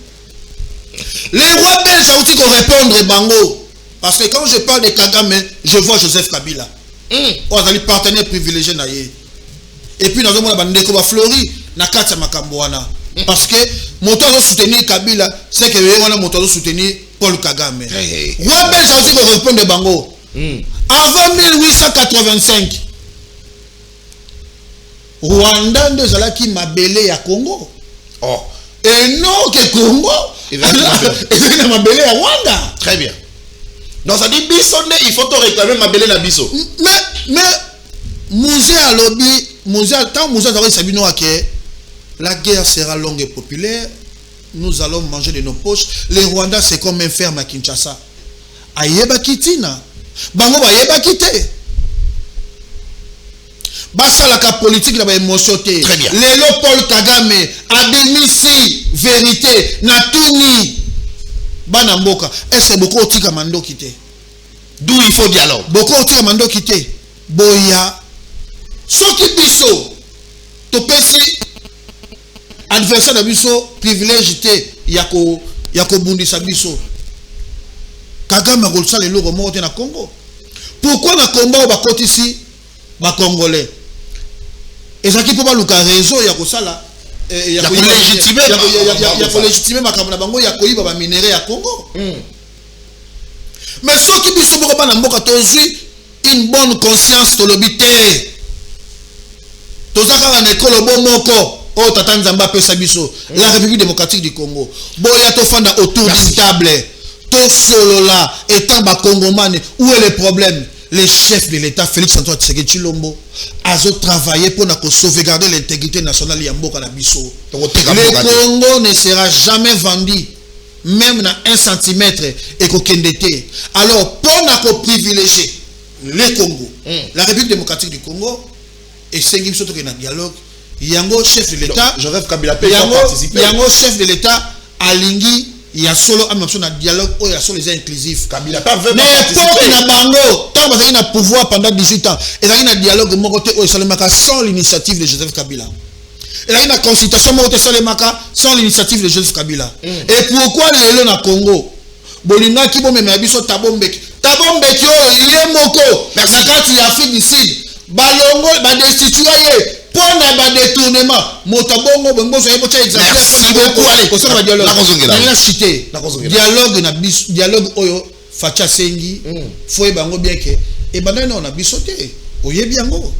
Les rois belges ont dit qu'on répondre bango. Parce que quand je parle de Kagame, je vois Joseph Kabila. On a des partenaires privilégiés. Et puis, nous avons la bande de Flori, na kati makamboana. Parce que mon tour de soutenir Kabila, c'est que mon tour de soutenir Paul Kagame. Rois belges ont dit qu'on répondre bango. Avant 1885, Rwanda nde zalaki mabele ya Congo. Oh. Et non que Congo est na mabele ya Rwanda. Très bien. Donc ça dit bisonde il faut te réclamer mabele na biso. Mais Mouze alobi, Mouze tant Mouze a sabino que la guerre sera longue et populaire. Nous allons manger de nos poches. Les Rwandais c'est comme un ferme à Kinshasa. Ayeba kitina. Bango ba yeba kité. Basalaka politique na ba émotion te. Lelo Paul Kagame abimisi vérité na tuni bana mboka. Est-ce beaucoup otika mando kité? D'où il faut dialogue. Beaucoup otika mando kité. Boya soki biso to pesi adversaire na biso privilège te yako bundisa biso. Kagame ko sala lelo ko mote na Congo. Pourquoi na combat ba koti ici ba Congolais? Et ça qui peut pas luka réseau ya ko sala ya ko légitimer makambo na bango ya ko iba ba minerais ya Congo. Mais ceux qui biso moko bana mboka tozui une bonne conscience to lobité. Tozaka na ekolo bo moko o tata Nzamba pesa biso la République démocratique du Congo. Boya to fanda autour d'une table. To solo là étant ba Congomane où est le problème? le chef de l'État, Félix Antoine Tshisekedi Tshilombo, a travaillé pour sauvegarder l'intégrité nationale de Mboka na biso. Le Congo ne sera jamais vendu, même dans 1 centimètre et qu'aucun. Alors, pour privilégier le Congo, la République démocratique du Congo, et c'est un dialogue, Yango chef de l'État, Joseph Kabila peut participer. Yango chef de l'État, Alingi, il y a solo un dialogue où il y a solo les inclusifs. Kabila pas veut mais pour qu'il y a bango, tant qu'il y a pouvoir pendant 18 ans, et il y a un dialogue sans l'initiative de Joseph Kabila. Il y a une consultation sans l'initiative de Joseph Kabila. Et pourquoi les gens au Congo, Bolinga qui bon mais biso tabombeki tabombeki il est moko merci quand il y a Afrique du Sud balongo ba destituer pour na détournement motabongo bongo so yebo tsa merci beaucoup allez ko sala dialogue na cité dialogue oyo facha sengi foi bango bien que e bandana on a bisoté oyebi yango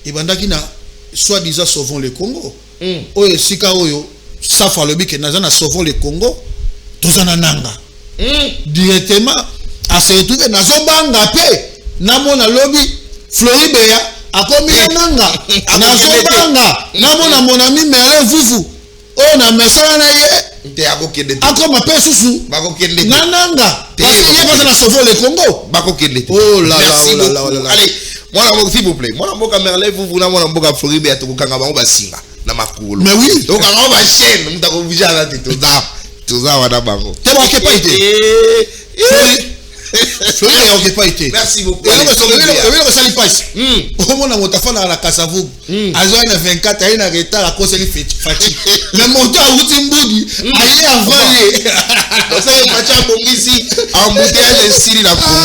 e bandaki na soi-disant sauvons le Congo oyo sika oyo safa lobi que nazana sauvons le Congo tozana nanga directement à se retrouver na zobanga pe na mona lobi Floribea akomi nanga na zobanga na mona mon ami Merlin Vuvu o na mesala na ye te akokende akoma pe susu bakokende na nanga parce que ye pas na sauver le Congo bakokende oh là merci là beaucoup allez moi s'il vous plaît moi mboka Merlin Vuvu na mona mboka Floribea to kokanga bango basinga na makulu mais oui donc on va chaîne mutako vijana te toza wana bango te ba pas été Floribea n'a pas été. Merci beaucoup. Le sali passe. Au moment où on a la Kassavou, à 24, il y a un retard à cause de fatigue. Mais mon temps à Outimboudi, aïe avant. Donc ça va faire Bongisi en bouteille de style la Congo.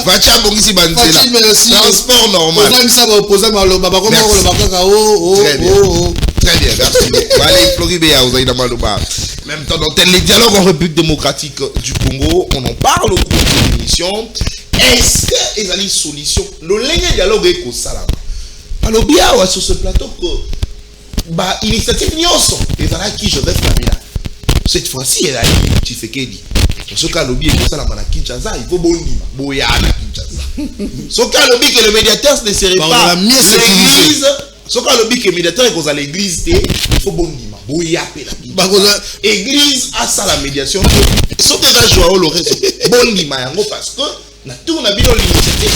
Va faire Bongisi Banzela. Transport normal. Posez ça opposé malo baba comme le baba oh. Très bien, merci. Allez, Floribea, vous avez dans Maloba. Même temps, dans les dialogues en République démocratique du Congo, on en parle au cours de l'émission. Est-ce qu'il y a une solution? Le lien dialogue est comme ça. Alors, bien, sur ce plateau, que l'initiative Nyonso, et voilà qui Joseph Kabila. Cette fois-ci, elle a dit Tshisekedi. Ce cas, le bien, c'est ça, la Kinshasa, il faut bonima. Boyana Kinshasa. Ce cas, le bien que le médiateur ne serait pas l'église. Ce cas, le bien que le médiateur est à l'église, il faut bonima. Église a ça la médiation. Ce que je joue au Lorenzo, bonima parce que na tout na bino l'initiative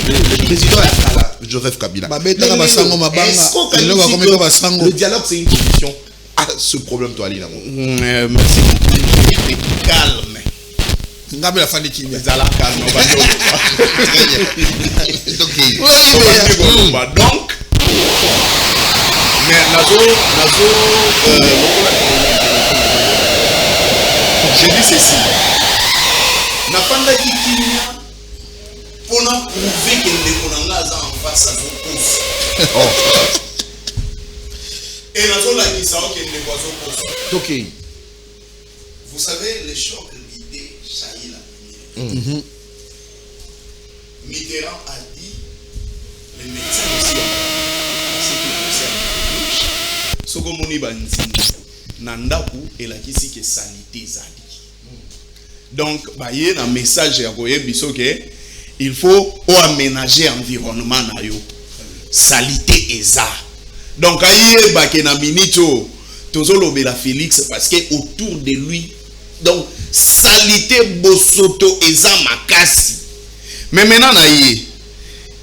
que le président Joseph Kabila. Le dialogue c'est une solution à ce problème toi Lina. Merci. Calme. Ngabe la fin de qui Zala calme. Donc mais je dis ceci. N'a pas dit qu'il y a pour prouver que les Konanga en face à nos courses. Et la zone là qui sait que les oiseaux courses. Ok. Vous savez les chocs d'idées Chahila. Mitterrand a dit les médecins aussi ce qui concerne soko moni banzinga na ndaku elakisi ke sanité zali. Donc baye na message ya koyebiso ke il faut aménager environnement na yo. Salité eza. Donc aye ba ke na minito tozolobela Félix parce que autour de lui donc salité bosoto eza makasi. Mais maintenant na ye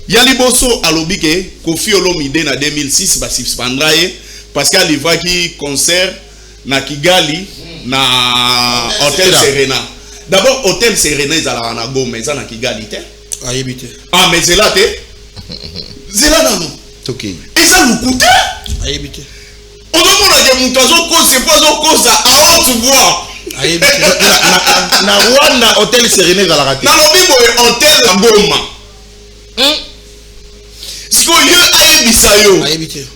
Yali Bosso alobi ke Kofi Olomide na 2006 ba suspendra ye parce qu'elle va qui concert na Kigali na Hôtel Serena. D'abord Hôtel Serena ezala na Goma eza na Kigali te. Ayebite. Ah mais c'est là te. C'est là non. OK. Et ça nous coûte. Ayebite. On demande que mutazo cause c'est pas cause à haute voix. Ayebite. Na Rwanda Hôtel Serena ezala raté. Na lobi boy Hôtel na Goma. Siko lieu ayebisa yo.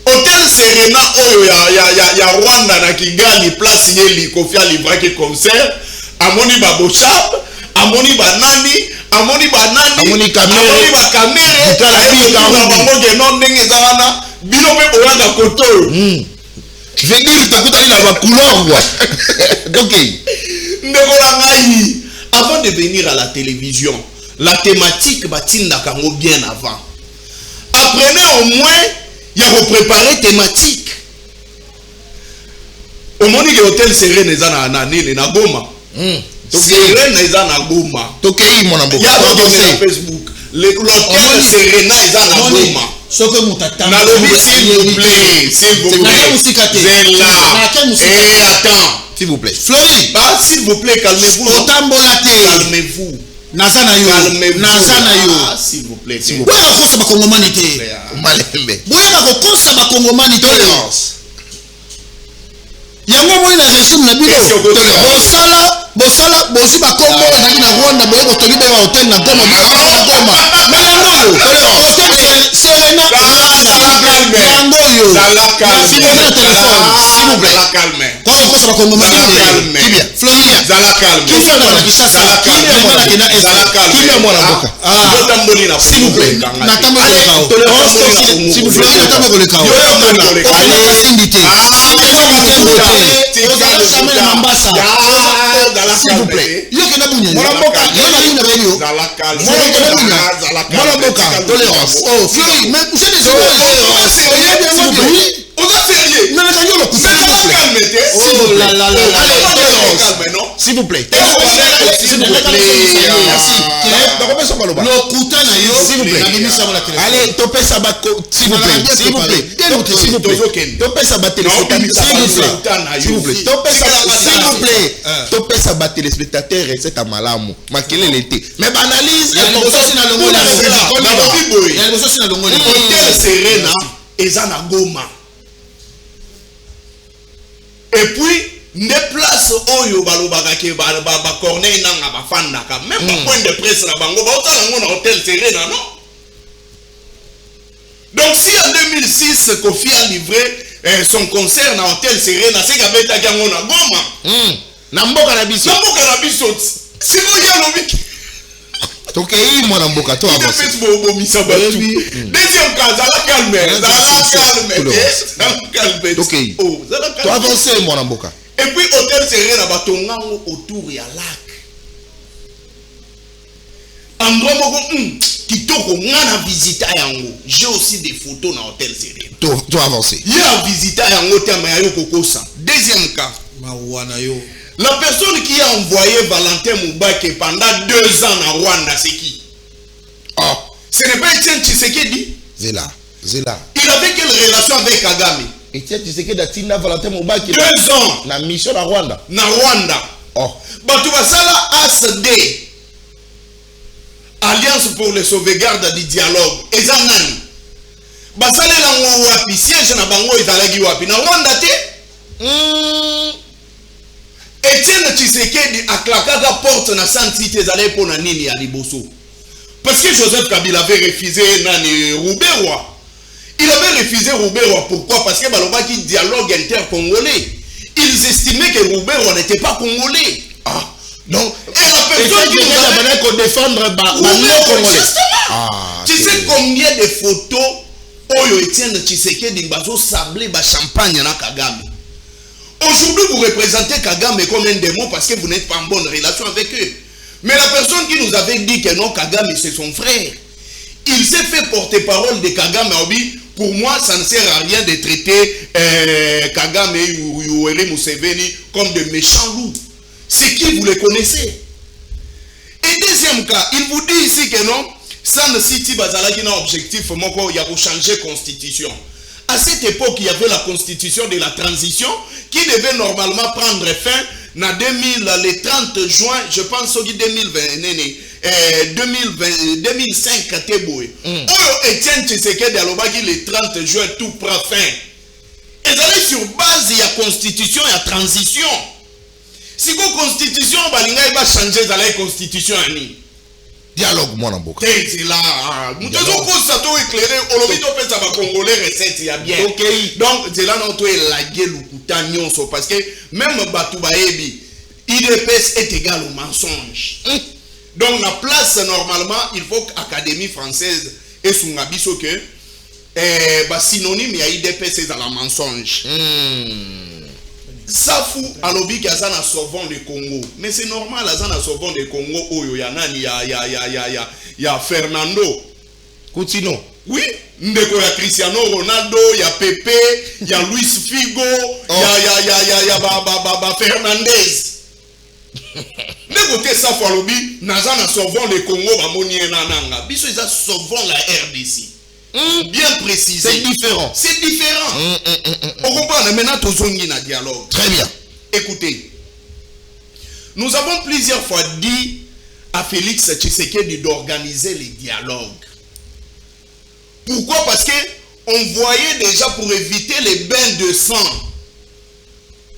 Hôtel Serena oyo ya Rwanda na Kigali place yeli Kofi alivraki concert amoni ba bochap amoni ba nani amoni kamere kala bango ke non ndenge zawana bino pe boyanga koto venir takutali na ba couleur quoi. OK. Ndeko la ngai avant de venir à la télévision la thématique batinda kango bien avant. Apprenez au moins il y a préparer thématique. Au moins que hôtel Serene eza na nini na Goma. Serene eza na Goma. Tokei mon ambo. Il y a sur Facebook. L'hôtel Serene eza na Goma. Ce que Moutata. S'il vous plaît, s'il vous plaît. Et attends. S'il vous plaît. Flori. Ah, s'il vous plaît, calmez-vous. Calmez-vous. Nazana yo. Ah, s'il vous plaît. S'il vous plaît. Boya kosa ba kongomani te. Malembe. Boya kosa ba kongomani te. Tolérance. Yango moi na régime na bino. Bosala bosi ba kombo ezali na Rwanda boya ko tobi ba hotel na Goma na Goma. Mais yango hotel Serena. Yango yo. S'il vous plaît. Kwa kosa ba kongomani te. Kibia. Floria. Zala calme. Qui fait dans la Kinshasa? Qui est moi qui na est? Qui est moi na boka? S'il vous plaît. Natambo le kao. Tolérance s'il vous plaît. Natambo le kao. Allez s'inviter. S'il vous plaît. Yo kena bunya. Mwana boka. Yo na lina belio. Mwana boka. Tolérance. Oh, Flori, mais je ne sais pas. On a sérieux. Mais le canyon le coupe. Oh là là là. S'il vous plaît. S'il vous plaît. Allez, topé sabat. S'il vous plaît. S'il vous plaît. S'il vous plaît. Topé sabat téléspectateur. S'il vous plaît. S'il vous plaît. Topé sabat téléspectateur et c'est à malamu. Makele l'été. Mais banalise. Hôtel Serena eza na Goma. Et puis ne place oyo balobaka ke ba corner nanga bafandaka même pas point de presse na bango ba otala ngo na hôtel Serena non. Donc si en 2006 Kofi a livré son concert na hôtel Serena c'est kabeta kango na Goma. Na mboka na biso. Na mboka na biso. Siko ya lobi. Tokei mwana mboka to avance. Deuxième cas, zala calme. Tokei. To avance mwana mboka. Et puis hôtel Serena batongango autour ya lac. Endroit moko kitoko ngana visita yango. J'ai aussi des photos na hôtel Serena. To avance. Ya visita yango tama ya kokosa. Deuxième cas. Mawana yo. La personne qui a envoyé Valentin Moubake pendant 2 ans en Rwanda, c'est qui? Oh. Ce n'est pas Etienne Tshisekedi. Zela. Il avait quelle relation avec Kagame? Etienne Tshisekedi a tina Valentin Moubake. 2 ans. La mission à Rwanda. Na Rwanda. Oh. Batubasala ASD. Alliance pour le sauvegarde du dialogue. Ezanani. Basale la wapi siège na bango ezalaki wapi na Rwanda te? Etienne Tshisekedi a claqué la porte na Saint-Cité ezalé pour na nini ya liboso. Parce que Joseph Kabila avait refusé nani Rouberwa. Il avait refusé Rouberwa pourquoi? Parce que balobaki dialogue intercongolais. Ils estimaient que Rouberwa n'était pas congolais. Ah. Donc et la personne qui nous avait qu'on défendre congolais. Ah. Tu sais combien de photos oyo Etienne Tshisekedi bazo sablé ba champagne na Kagame. Aujourd'hui, vous représentez Kagame comme un démon parce que vous n'êtes pas en bonne relation avec eux. Mais la personne qui nous avait dit que non, Kagame, c'est son frère. Il s'est fait porter-parole de Kagame. Pour moi, ça ne sert à rien de traiter Kagame et Yoweri Museveni comme de méchants loups. C'est qui vous les connaissez? Et deuxième cas, il vous dit ici que non, San City Bazala qui a un objectif, il y a pour changer constitution. À cette époque, il y avait la constitution de la transition qui devait normalement prendre fin le 30 juin, je pense au 2005 Kateboé. Etienne Tshisekedi alobaki le 30 juin tout prend fin. Et allaient sur base de la constitution et la transition. Si la constitution va changer la constitution ani. Dialogue mon amboka. C'est là. Nous devons ça tout éclairé. Aujourd'hui, on fait ça va congolais recette il y a bien. Donc c'est là nous est la gueule ou nyonso parce que même Batouba Ebi, IDPS est égal au mensonge. Donc la place normalement il faut qu'Académie française et son abisso que synonyme il y a IDPS c'est à la mensonge. Safu alobi ki azana sauvant le Congo. Mais c'est normal azana sauvant le Congo oyo ya nani ya Fernando Coutinho. Oui, ndeko ya Cristiano Ronaldo, ya Pepe, ya Luis Figo, ya Fernandez. Ndeko te Safu alobi nazana sauvant le Congo ba moni nanga. Biso eza sauvant la RDC. Bien précisé. C'est différent. C'est différent. On comprend maintenant tozongi na dialogue. Très bien. Écoutez, nous avons plusieurs fois dit à Félix Tshisekedi d'organiser les dialogues. Pourquoi? Parce que on voyait déjà pour éviter les bains de sang.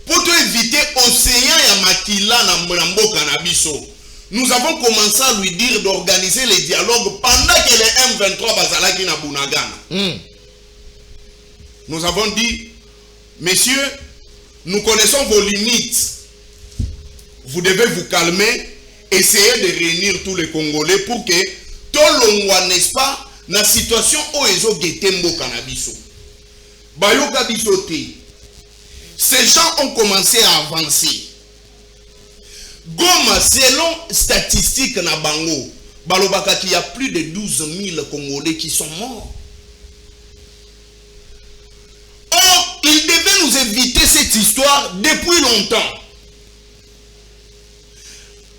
Pour éviter océan ya makila na mboka na biso. Nous avons commencé à lui dire d'organiser les dialogues pendant que les M23 bazalaki na Bunagana. Nous avons dit, messieurs, nous connaissons vos limites. Vous devez vous calmer, essayer de réunir tous les Congolais pour que tolongwa, n'est-ce pas, na situation où ils ont guetté mboka na biso. Bayoka biso te. Ces gens ont commencé à avancer. Goma, selon statistiques na bango, balobaka qu'il y a plus de 12 000 Congolais qui sont morts. Or, il devait nous éviter cette histoire depuis longtemps.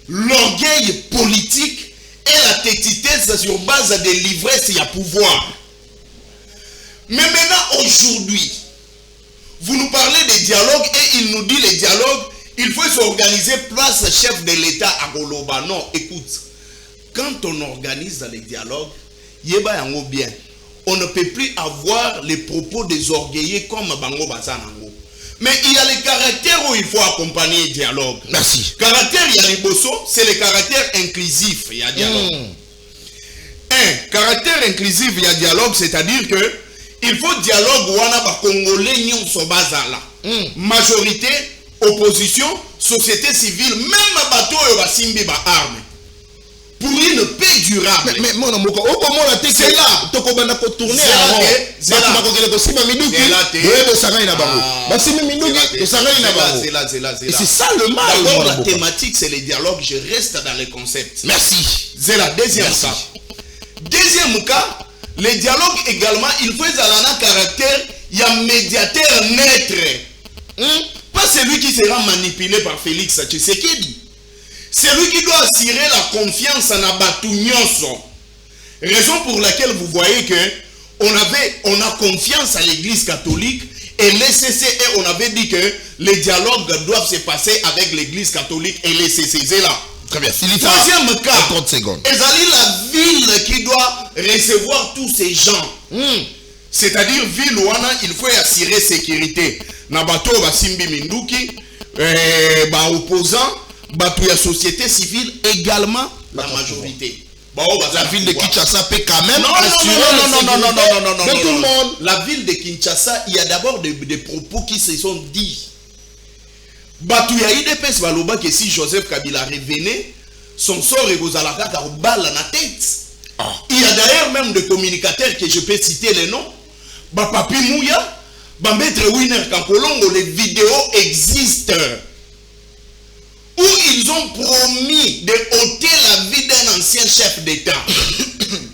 L'orgueil politique et la tétitesse sur base de l'ivresse et à pouvoir. Mais maintenant, aujourd'hui, vous nous parlez des dialogues et il nous dit les dialogues. Il faut s'organiser place chef de l'État à Goloba. Non, écoute. Quand on organise les dialogues, yeba yango bien. On ne peut plus avoir les propos désorgueillés comme Bango Bazanango. Mais il y a les caractères où il faut accompagner le dialogue. Merci. Caractère, il y a les bosso, c'est le caractère inclusif. Il y a dialogue. Un caractère inclusif, il y a dialogue, c'est-à-dire que il faut dialogue où on a Congolais nyon so bazala. Majorité, opposition, société civile, même bateau et basimbi ba armes. Pour une paix durable. Mais mon amour, c'est là. Tu vas tourner à c'est c'est ça le mal. D'abord, la thématique, c'est les dialogues. Je reste dans les concepts. Merci. C'est la deuxième cas. Deuxième cas, les dialogues également, il faut un caractère, il y a un médiateur neutre. Pas celui qui sera manipulé par Félix Tshisekedi. C'est lui qui doit assurer la confiance en Abatu Nyonso. Raison pour laquelle vous voyez que on a confiance à l'église catholique et l'ECC, on avait dit que les dialogues doivent se passer avec l'église catholique et l'ECC. C'est là. Très bien. Troisième cas, 30 secondes. c'est la ville qui doit recevoir tous ces gens. C'est-à-dire ville où il faut assurer sécurité. Nabato Basimbi Minduki, opposant. La société civile également la majorité. La ville de Kinshasa peut quand même non, tout le monde. La ville de Kinshasa, il y a d'abord des propos qui se sont dits. Batouya IDPS Baloba que si Joseph Kabila revenait, son sort est aux alaka car balle dans la tête. Il y a d'ailleurs même des communicateurs que je peux citer les noms. Papi Mouya, Maître Winner Kankolongo, les vidéos existent. Où ils ont promis de ôter la vie d'un ancien chef d'État.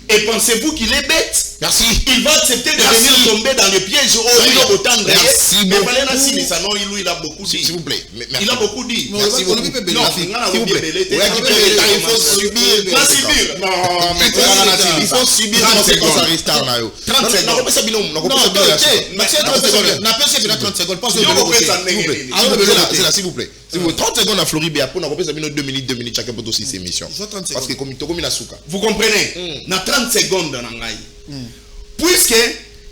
Et pensez-vous qu'il est bête? Merci. Il va accepter de venir tomber dans le piège. Merci. Mais il a beaucoup dit. S'il vous plaît. Il a beaucoup dit. Merci beaucoup. S'il vous plaît. Il faut subir. Non, mais il faut subir les conséquences à Ristar. 30 secondes. S'il vous plaît. 30 secondes à Floride, après on a compris 2 minutes chacun pour aussi ces émissions. Parce que comme il a souka. Vous comprenez? Na 30 secondes dans Nangaï. Puisque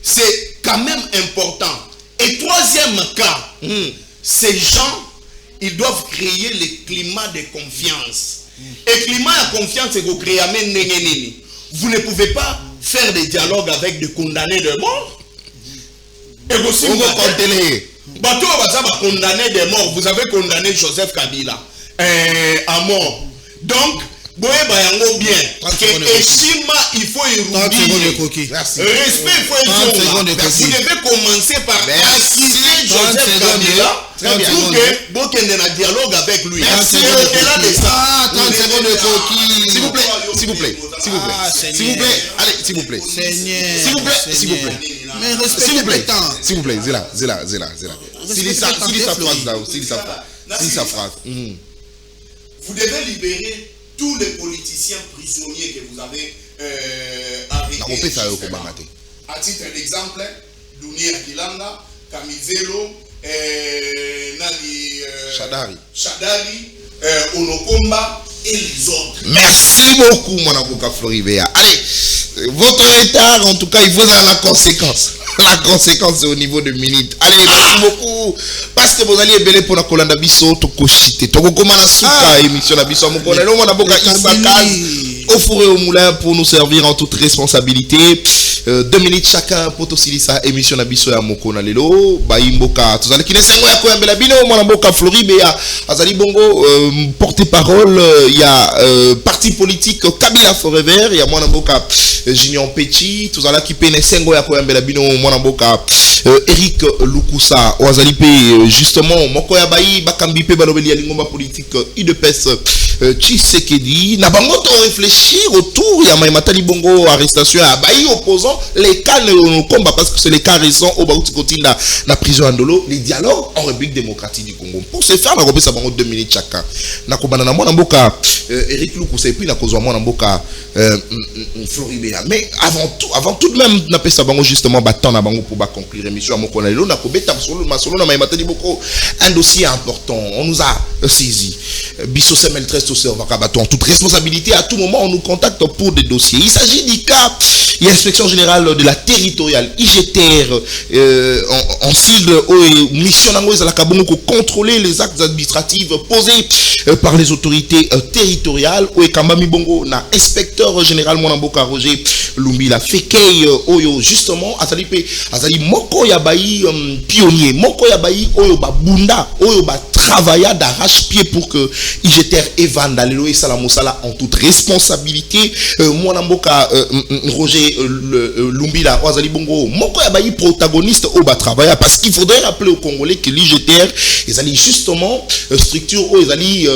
c'est quand même important. Et troisième cas, ces gens, ils doivent créer le climat de confiance. Et climat de confiance, c'est que vous créez. Vous ne pouvez pas faire des dialogues avec des condamnés de mort. Et aussi, bateau va condamner des morts. Vous avez condamné Joseph Kabila à mort. Donc, bien. Eshima, il faut y respect, il faut y vous devez commencer par acquitter Joseph Kabila Très bien. Pour que bon qu'il y ait un dialogue avec lui. Merci. Au-delà de ça, 30 secondes de coquille. S'il vous plaît, s'il vous plaît, s'il vous plaît. S'il vous plaît, allez, s'il vous plaît. S'il vous plaît, s'il vous plaît. Mais S'il vous plaît, respectez le temps. s'il vous plaît, Zéla. S'il sa phrase là, s'il sa phrase. Vous devez libérer tous les politiciens prisonniers que vous avez arrêtés. À titre d'exemple, Dunia Kilanga, Kamizelo, Shadari, Onokomba et les autres. Merci beaucoup, mon avocat Floribert. Allez, votre retard, en tout cas, il faut avoir la conséquence. La conséquence, c'est au niveau de minutes. Allez, merci beaucoup. Parce que vous allez belé pour la colanda biso, toko chite. Toko koma na suka émission na biso. Mon collègue, on a beaucoup au four et au moulin pour nous servir en toute responsabilité. 2 minutes chacun pour aussi ça émission na biso ya moko na lelo baimboka tozali kinesengo ya koyambela bino mwana mboka Floribert azali bongo porte-parole ya parti politique Kabila Forever ya mwana mboka Junior Petit tozala ki pene sengo ya koyambela bino mwana mboka Eric Lukusa wazali pe justement moko ya bayi bakambi pe balobeli ya lingomba politique IDPS Tshisekedi na bango to réfléchir autour ya Matali bongo arrestation ya bayi opposant les cas ne combat parce que c'est les cas récents au Baouti Kotinda la prison Andolo les dialogues en République démocratique du Congo pour se faire na robé ça bango 2 minutes chacun na kobana na mwana mboka Eric Lukusa et puis na kozwa mwana mboka Floribert mais avant tout de même na pesa bango justement battant na bango pour ba conclure émission à moko na lelo na kobeta solo na Matali boko un dossier important on nous a saisi biso semel 13 to serva kabato en toute responsabilité à tout moment on nous contacte pour des dossiers il s'agit du cas l'inspection générale de la territoriale IGTR en sigle mission nango ezala kabongo ko contrôler les actes administratifs posés par les autorités territoriales o ekambami bongo na inspecteur général Mwanamboka Roger Lumbila Fekei oyo justement azali moko ya bayi pionnier moko ya bayi oyo babunda oyo ba travailla d'arrache-pied pour que IGTR evanda lelo et salamosala en toute responsabilité Mwanamboka Roger Lumbila Wazali Bongo moko ya bayi protagoniste au bas travail parce qu'il faudrait rappeler aux Congolais que l'IGTR ils allaient justement structure où ils allaient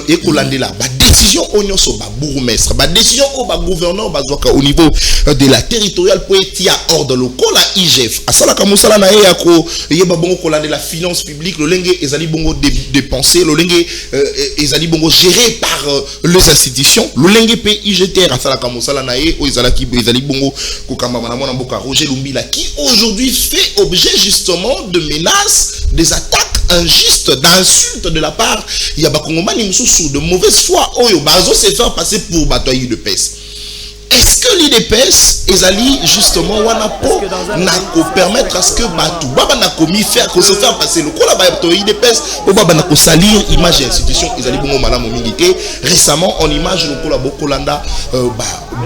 écolandela ba décision au nyonso ba bourgmestre ba décision au ba gouverneur ba zoka au niveau de la territoriale pour être à ordre local la IGF asala kamosala na ya ko yeba bongo kolandela finance publique le lenge ils allaient bongo dépenser le lenge ils allaient bongo géré par les institutions le lenge pe IGTR asala kamosala na ye o ils allaient bongo kokamba mwana mboka Roger Lumbila qui aujourd'hui fait objet justement de menaces des attaques injustes d'insultes de la part il y a bakongomani mususu de mauvaise foi oyo bazo se faire passer pour bataille de peste. Est-ce que l'IDPS ezali justement wana po na ko permettre à ce que batu baba na komi faire que se faire passer le kola ba to IDPS po baba na ko salir image institution ezali bongo malamu mingi te récemment en image le kola bokolanda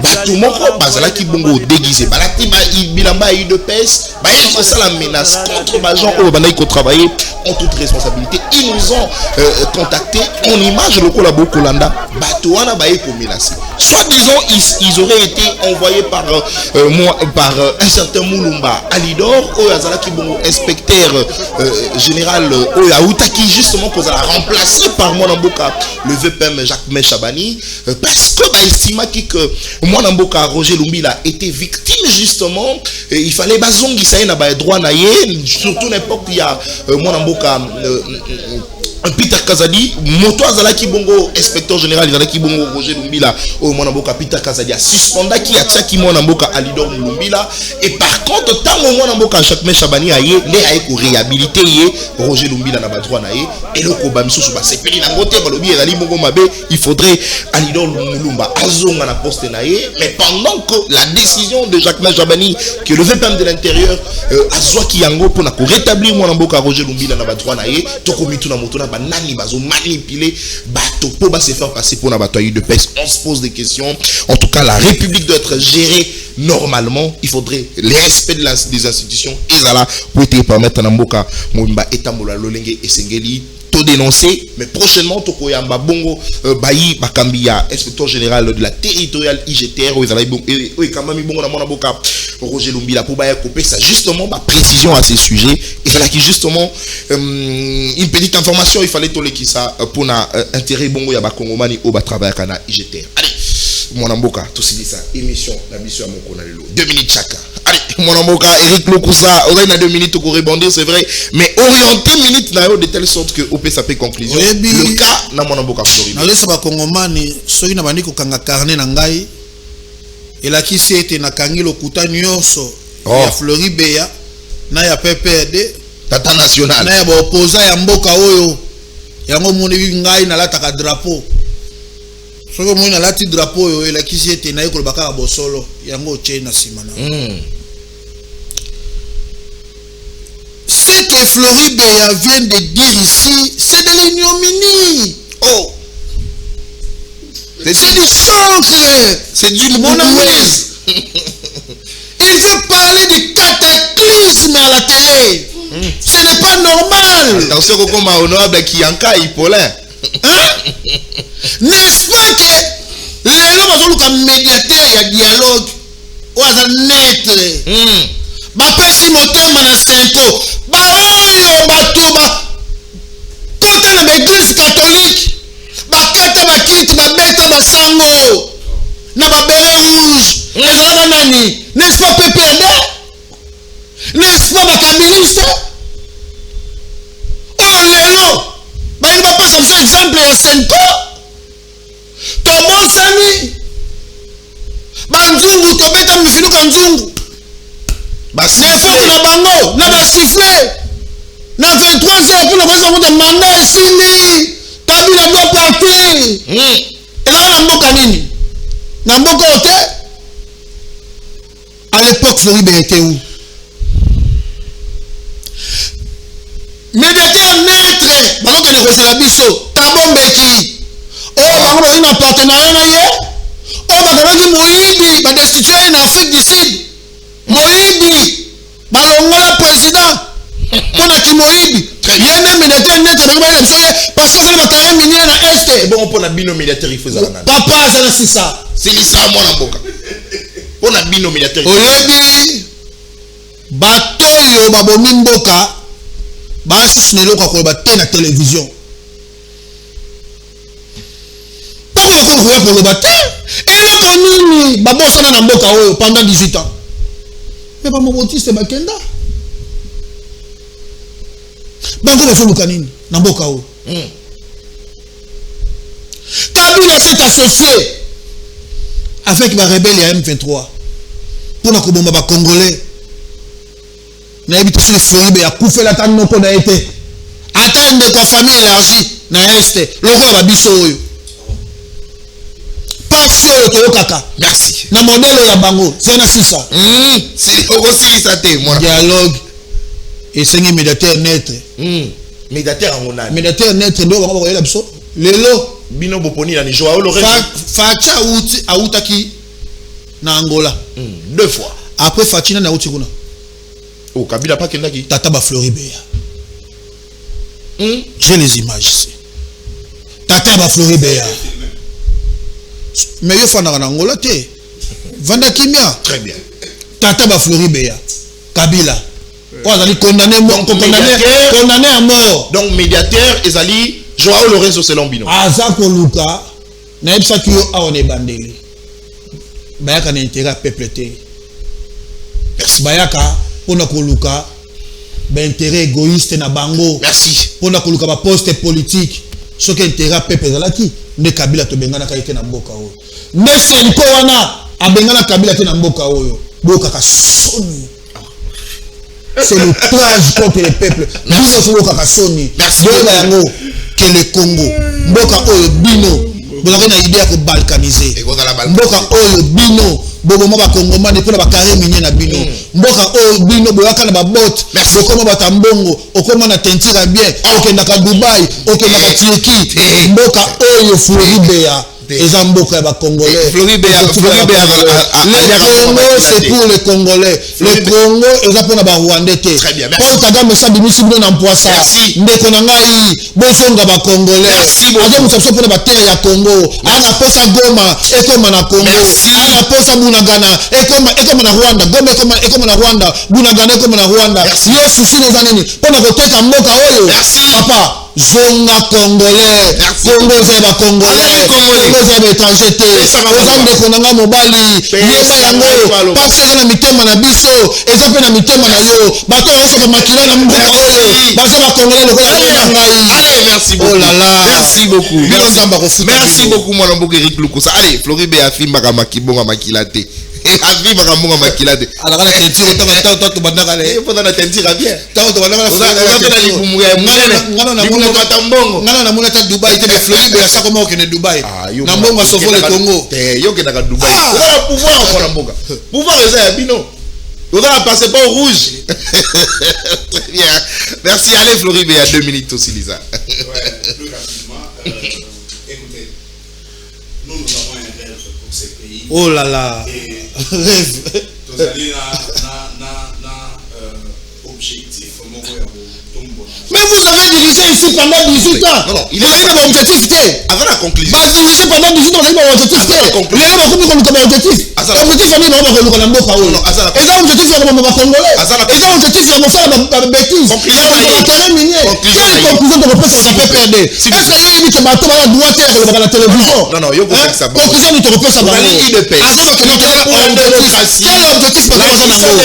batu moko bazala ki bongo déguisé balati ba bilamba IDPS ba ko sala menace contre ba gens au bana ko travailler en toute responsabilité ils nous ont contacté en image le kola bokolanda batu wana ba ko menacer soit disons ils auraient été envoyés par un certain Moulumba Alidor ou Azalaki Bongo inspecteur général Oyaouta qui justement qu'on a remplacé par Mwanamboka le VPM Jacques Chabani parce que bah estima que Mwanamboka Roger Lumbila était victime justement il fallait bazongi ça na ba droit na ye surtout n'importe il y a Mwanamboka Peter Kazadi moto azalaki bongo inspecteur général azalaki bongo Roger Lumbila au Mwanamboka Peter Kazadi a suspendu qui a tchaki Mwanamboka Alidor Lumbila et par contre tant Mwanamboka Jacques Chabani a ye les a ko réhabiliter ye Roger Lumbila na ba droit na ye et le ko ba misusu ba sepeli na ngote ba lobi ezali bongo mabe il faudrait Alidor Lumumba azonga na poste na ye mais pendant que la décision de Jacques Chabani que le VPM de l'intérieur azwa ki yango pour na ko rétablir Mwanamboka Roger Lumbila na ba droit na ye to komitu na moto na nani bazo manipuler bateau pour se faire passer pour la bataille de peste. On se pose des questions. En tout cas, la République doit être gérée normalement. Il faudrait le respect des institutions. Et ça pour te permettre à Mboka Mouimba Etambola Lolenge et Sengeli to dénoncer, mais prochainement Tokoyamba Bongo Bayi Bakambia, inspecteur général de la territoriale IGTR et Kamami Bongo na Mboka Roger Lumbila pour Baye couper ça justement ma précision à ces sujets et Voilà qui justement une petite information, il fallait toler qui ça pour na intérêt bongo ya ba Kongomani au ba travail kana IGTR. Allez, mon amboka, tout dit ça, émission la mission à mon konalelo. 2 minutes chacun. Allez, mon amboka, Eric Lokusa, on a 2 minutes pour rebondir, c'est vrai, mais orienter minute na de telle sorte que OP ça peut conclusion. Le cas na mon amboka Floride. Na lesa ba Kongomani, soki na bandi ko kanga carnet na ngai. Elaki sete na kangi lokuta nyonso ya Floribea na ya PPRD tata national na ya ba opposa ya mboka oyo yango moni ngai na lataka drapeau soko moni na lati drapeau oyo elaki sete na yeko baka bosolo yango che na simana ce que Floribea vient de dire ici c'est de l'ignominie. Oh, c'est du choc, c'est du monopolisme. Il veut parler du cataclysme à la télé. Ce n'est pas normal. Attention, comme honorable qui en cas Paulin. N'est-ce pas que les hommes comme médiateur, il y a dialogue. Ou à naître. Bapesi motema na Saint-Paul. Baoyo batuba. Total l'église catholique. Bakata bakiti babeta basango na babere rouge ezalaka nani, n'est-ce pas PPRD, n'est-ce pas bakabiliste oyo lelo balingi bapesa biso exemple ya Senko tobosani banzungu tobeta mifinuka nzungu nefoki na bango na basifle na 23h mpona koyesa moto manga esili Kabila doit partir. Et là, on a mboka nini? Na mboka ote? À l'époque, Floribea était où? Médiateur maître, bango kene kozela biso, Tabombeki. Oh, bango bazali na partenariat na ye. Oh, bakamaki Moïdi, ba destitué na Afrique du Sud. Moïdi, balongola président. Pour la Kimoïdi. Il y a un médiateur net parce que c'est le terrain minier à l'Est. Bon, pour la bino médiateur, il faut ça. Papa, c'est ça. C'est ça, moi, la boca. Pour la bino médiateur. Olebi, Batoyo, Babomi Mboka, Basusnelo, quand on va la télévision. Pourquoi on va pour le battre? Et là, on a Babosana dans Mboka pendant 18 ans. Mais pas mon motif, c'est Bakenda. Bango bafoluka nini na mboka o Kabila s'est associé avec les rebelles à M23 pour na kobomba ba congolais na ebito sur Floribea akufela tano noko na été atteindre kwa famille élargie na est loko ba biso oyo passe oyo to kaka merci na modèle ya bango c'est na sisa c'est aussi ça té moi dialogue et c'est un médiateur net. Médiateur en monade. Médiateur net, ndo bango bakoyela biso. Lelo bino boponi na Joao Loré. Facha autaki na Angola. 2 fois. Après Fatina na uti kuna. Oh, Kabila pas kenda ki. Tata ba Floribea. J'ai les images ici. Tata ba Floribea. Mais yo fa na Angola te. Vanda kimia. Très bien. Tata ba Floribea. Kabila. Condamné à mort. Donc médiateur ezali Joao Lorenzo selon bino. Azako Luka na ebisa ki yo awone bandeli. Bayaka na intérêt peuple te. Bayaka pona ko Luka ba intérêt égoïste na bango. Merci. Pona ko Luka ba poste politique. Ce qui intérêt peuple zalaki nde Kabila to bengana ka ite na mboka oyo. Ne Senko wana abengana Kabila te na mboka oyo. Boka ka soni. C'est l'outrage contre le peuple. Merci. Merci. Que le Congo. Mboka oyo bino. Vous avez une idée à balkaniser. Mboka oyo bino. Bobo ba Congomani pour ba carré minier na bino. Mboka oyo bino boyaka na ba bot. Merci. Okoma ba tambongo. Okoma na tentira bien. Okenda ka Dubai. Okenda ka Turquie. Mboka oyo Floribea. eza mboka ya Congolais. Floribé le Congo c'est pour les Congolais. Le Congo eza pour na Rwandais. Très bien, merci. Paul Kagame ça bimisi bino na mpoasa. Ndeko na ngai bosonga ba Congolais. Merci beaucoup. Azo musaso pour na terre ya Congo. Ana posa Goma ekoma na Congo. Ana posa Bunagana ekoma na Rwanda. Goma ekoma na Rwanda. Bunagana ekoma na Rwanda. Yo susi les aneni pona koteka mboka oyo. Papa zonga Congolais. Congo zeba Congolais. Congo zeba étranger te. Ozambe konanga mobali. Yeba yango. Parce que na mitema na biso, eza pe na mitema na yo. Bato osoka makila na mboka oyo. Baso ba Congolais lokola ngai. Allez, merci beaucoup. Oh là là. Merci beaucoup. Merci beaucoup mon amboka Eric Lukosa. Allez, Floribé afimba kama kibonga makilate. Afimba kama makilate. Alors la tentire autant to bandaka le. Faut na tentire bien. Tant to bandaka la. On a libumu ya ngana na mbongo. Ngana na mona ta Dubai te Floribé ya sako mo kene Dubai. Na mbongo sofo le Congo. Yo ke na Dubai. On a pouvoir pour mboka. Pouvoir eza ya bino. On a un passeport rouge. Très bien. Merci. Allez, Floribé, il y a 2 minutes aussi, Lisa. Ouais, plus rapidement. Écoutez, nous avons un rêve pour ces pays. Oh là là. Rêve. Vous allez objectif. Mais vous avez dirigé ici pendant 18 ans. Non, il est un objectif. Avant la conclusion. Vous avez dirigé pendant 18 ans, vous avez un objectif. Les gens ont comme objectif. Objectif, c'est de objectif, c'est de objectif, c'est de Congolais. Et objectif, c'est de faire la bêtise. Quelle conclusion de représentation ça peut perdre? Est-ce qu'il y a que bateau va droit à la télévision? Non, il y a ça. Conclusion de représentation. Quel objectif la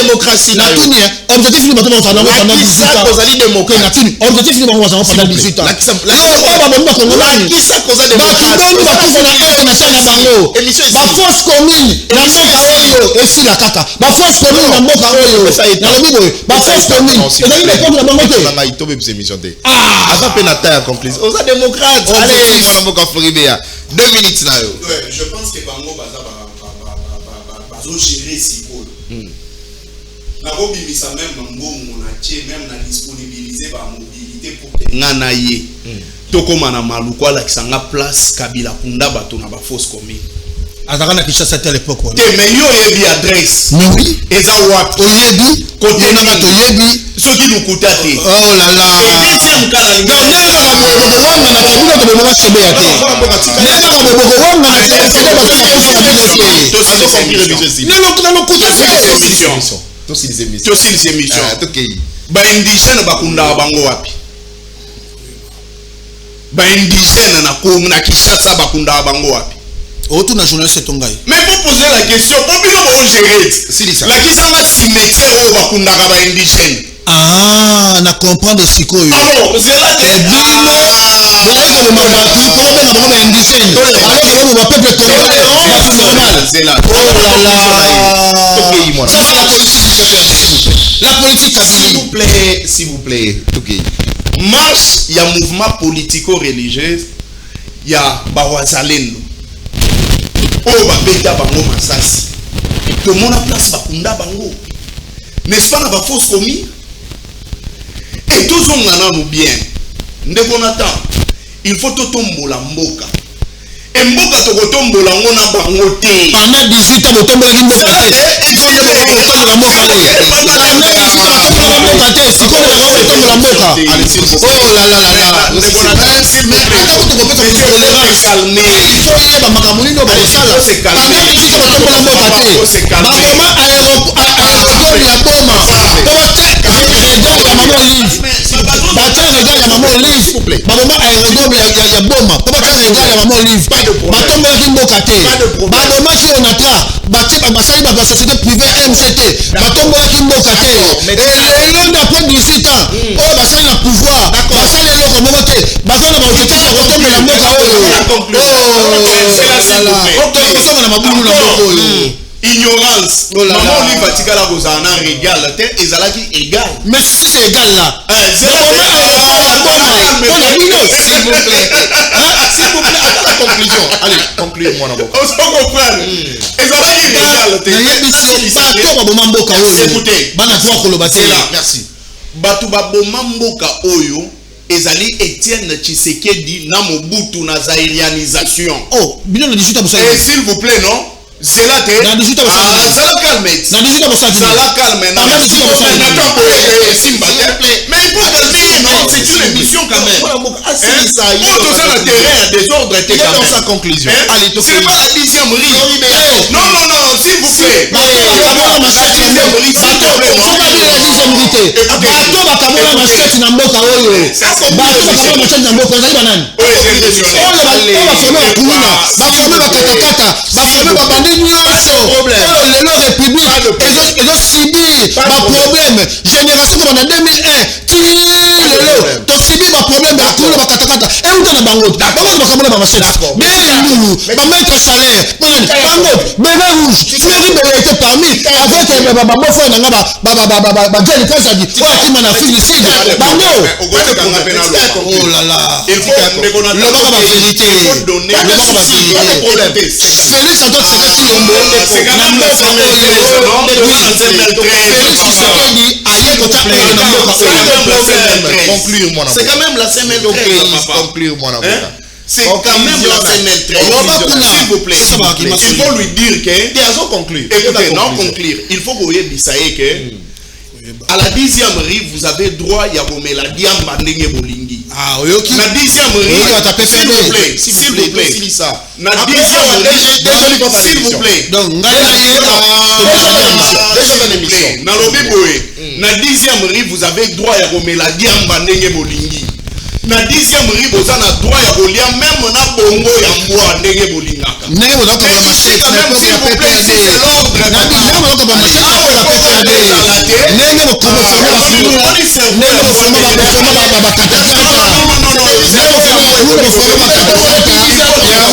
démocratie la tuni objectif ni bateau pendant 18 ans. Objectif ni pendant 18 ans. La force commune na mboka oyo esila kaka. Ba force commune na mboka oyo na lobi boye. Ba force commune ezali na pombe na bango te. Na maito be émission te. Asa pe na taille complice. Oza démocrate. Allez, mon amboka Floribé. 2 minutes na yo. Ouais, je pense que bango baza bazo gérer sipolo. Na kobimisa même mbongo na tie même na disponibiliser ba mobilité pour ngana ye. Tokoma na maluko ala kisanga place Kabila kunda bato na ba force commune. Azaka na Kinshasa à l'époque. Mais yo yebi adresse. Oui. Eza wapi? Oyebi. Côté na to yebi. Soki lukuta te. Oh là là. Deuxième kala linga. Wanga na kuna to bema chebe ya te. Nena ka boko wanga na chebe ba les émissions. Ba indigène bakunda bango wapi? Ba indigène na Congo na Kinshasa bakunda bango wapi? Autour de la journaliste Tongai. Mais vous posez la question, combien vous gérez? La question est cimetière au Bakundara indigène. Ah, na comprendre ce qu'il y a. Alors, c'est là que la politique, s'il vous plaît. Marche, il y a un mouvement politico-religieux, il y a Bawazalendo. Oh, babeta bango masasi. Tout le monde a place bakunda bango. N'est-ce pas la fausse commune? Et tous on en a bien. Ndebonata, il faut tout tombola mboka. Et mboka to tombola ngona bango te. Pendant 18 ans, tombola mboka. Il faut que tombola mboka. Oh là là là là. Ndebonata, s'il vous plaît. Ignorance. Maman lui fatika la gozana régal, ezalaki égal. Mais si c'est égal là, s'il vous plaît, attends la conclusion. Allez, concluez moi d'abord. On se comprend. Ezalaki égal. Écoutez, bana toi koloba c'est là. Merci. Batu baboma mboka oyo ezali Étienne Tshisekedi na Mobutu na zairianisation. Oh, bien le 18 Et s'il vous plaît, non? C'est là que na 18 ça la calme. Na 18 Ça la calme. Mais il faut calmer, non? C'est une émission quand même. Ça a terrain à désordre. Il est dans sa conclusion. Allez, c'est pas la 10e rive. Non, s'il vous plaît. La 10e rive, s'il te plaît, non? lelo république ezosubi baproblème génération comme en 2001 lelo tosubi baproblème bakulu bakatakata euta na bango bango bakamona bamachete belulu bamaître salaire bango bébé rouge flori bebe était parmi avec bamofo nanga bajani kazadi oyatima na filicide bango oh là là lobaka bavérité Félix Antoine Tshisekedi Yombo c'est quand même la scène c'est quand même la semaine conclure mon avocat. C'est quand même la semaine s'il vous plaît. Il faut lui dire que écoutez, non conclure. Il faut que vous ayez que à la 10e rive, vous avez droit à la diamba ndenge bolingi. Ah, ok. La 10e rive, s'il vous plaît. La 10e rive, s'il vous plaît. Donc, na 10e rive, vous avez droit à la diamba ndenge bolingi. Na 10e rive, vous avez droit à golia même na bongo ya mboa ndenge bolingaka. Ndenge bolaka ba machete na pour la PPAD. Na ndenge bolaka ba machete pour la PPAD. Ndenge bokomo former ba fulu. Ndenge boformer ba catastrophe. Ndenge boformer ba catastrophe. Ya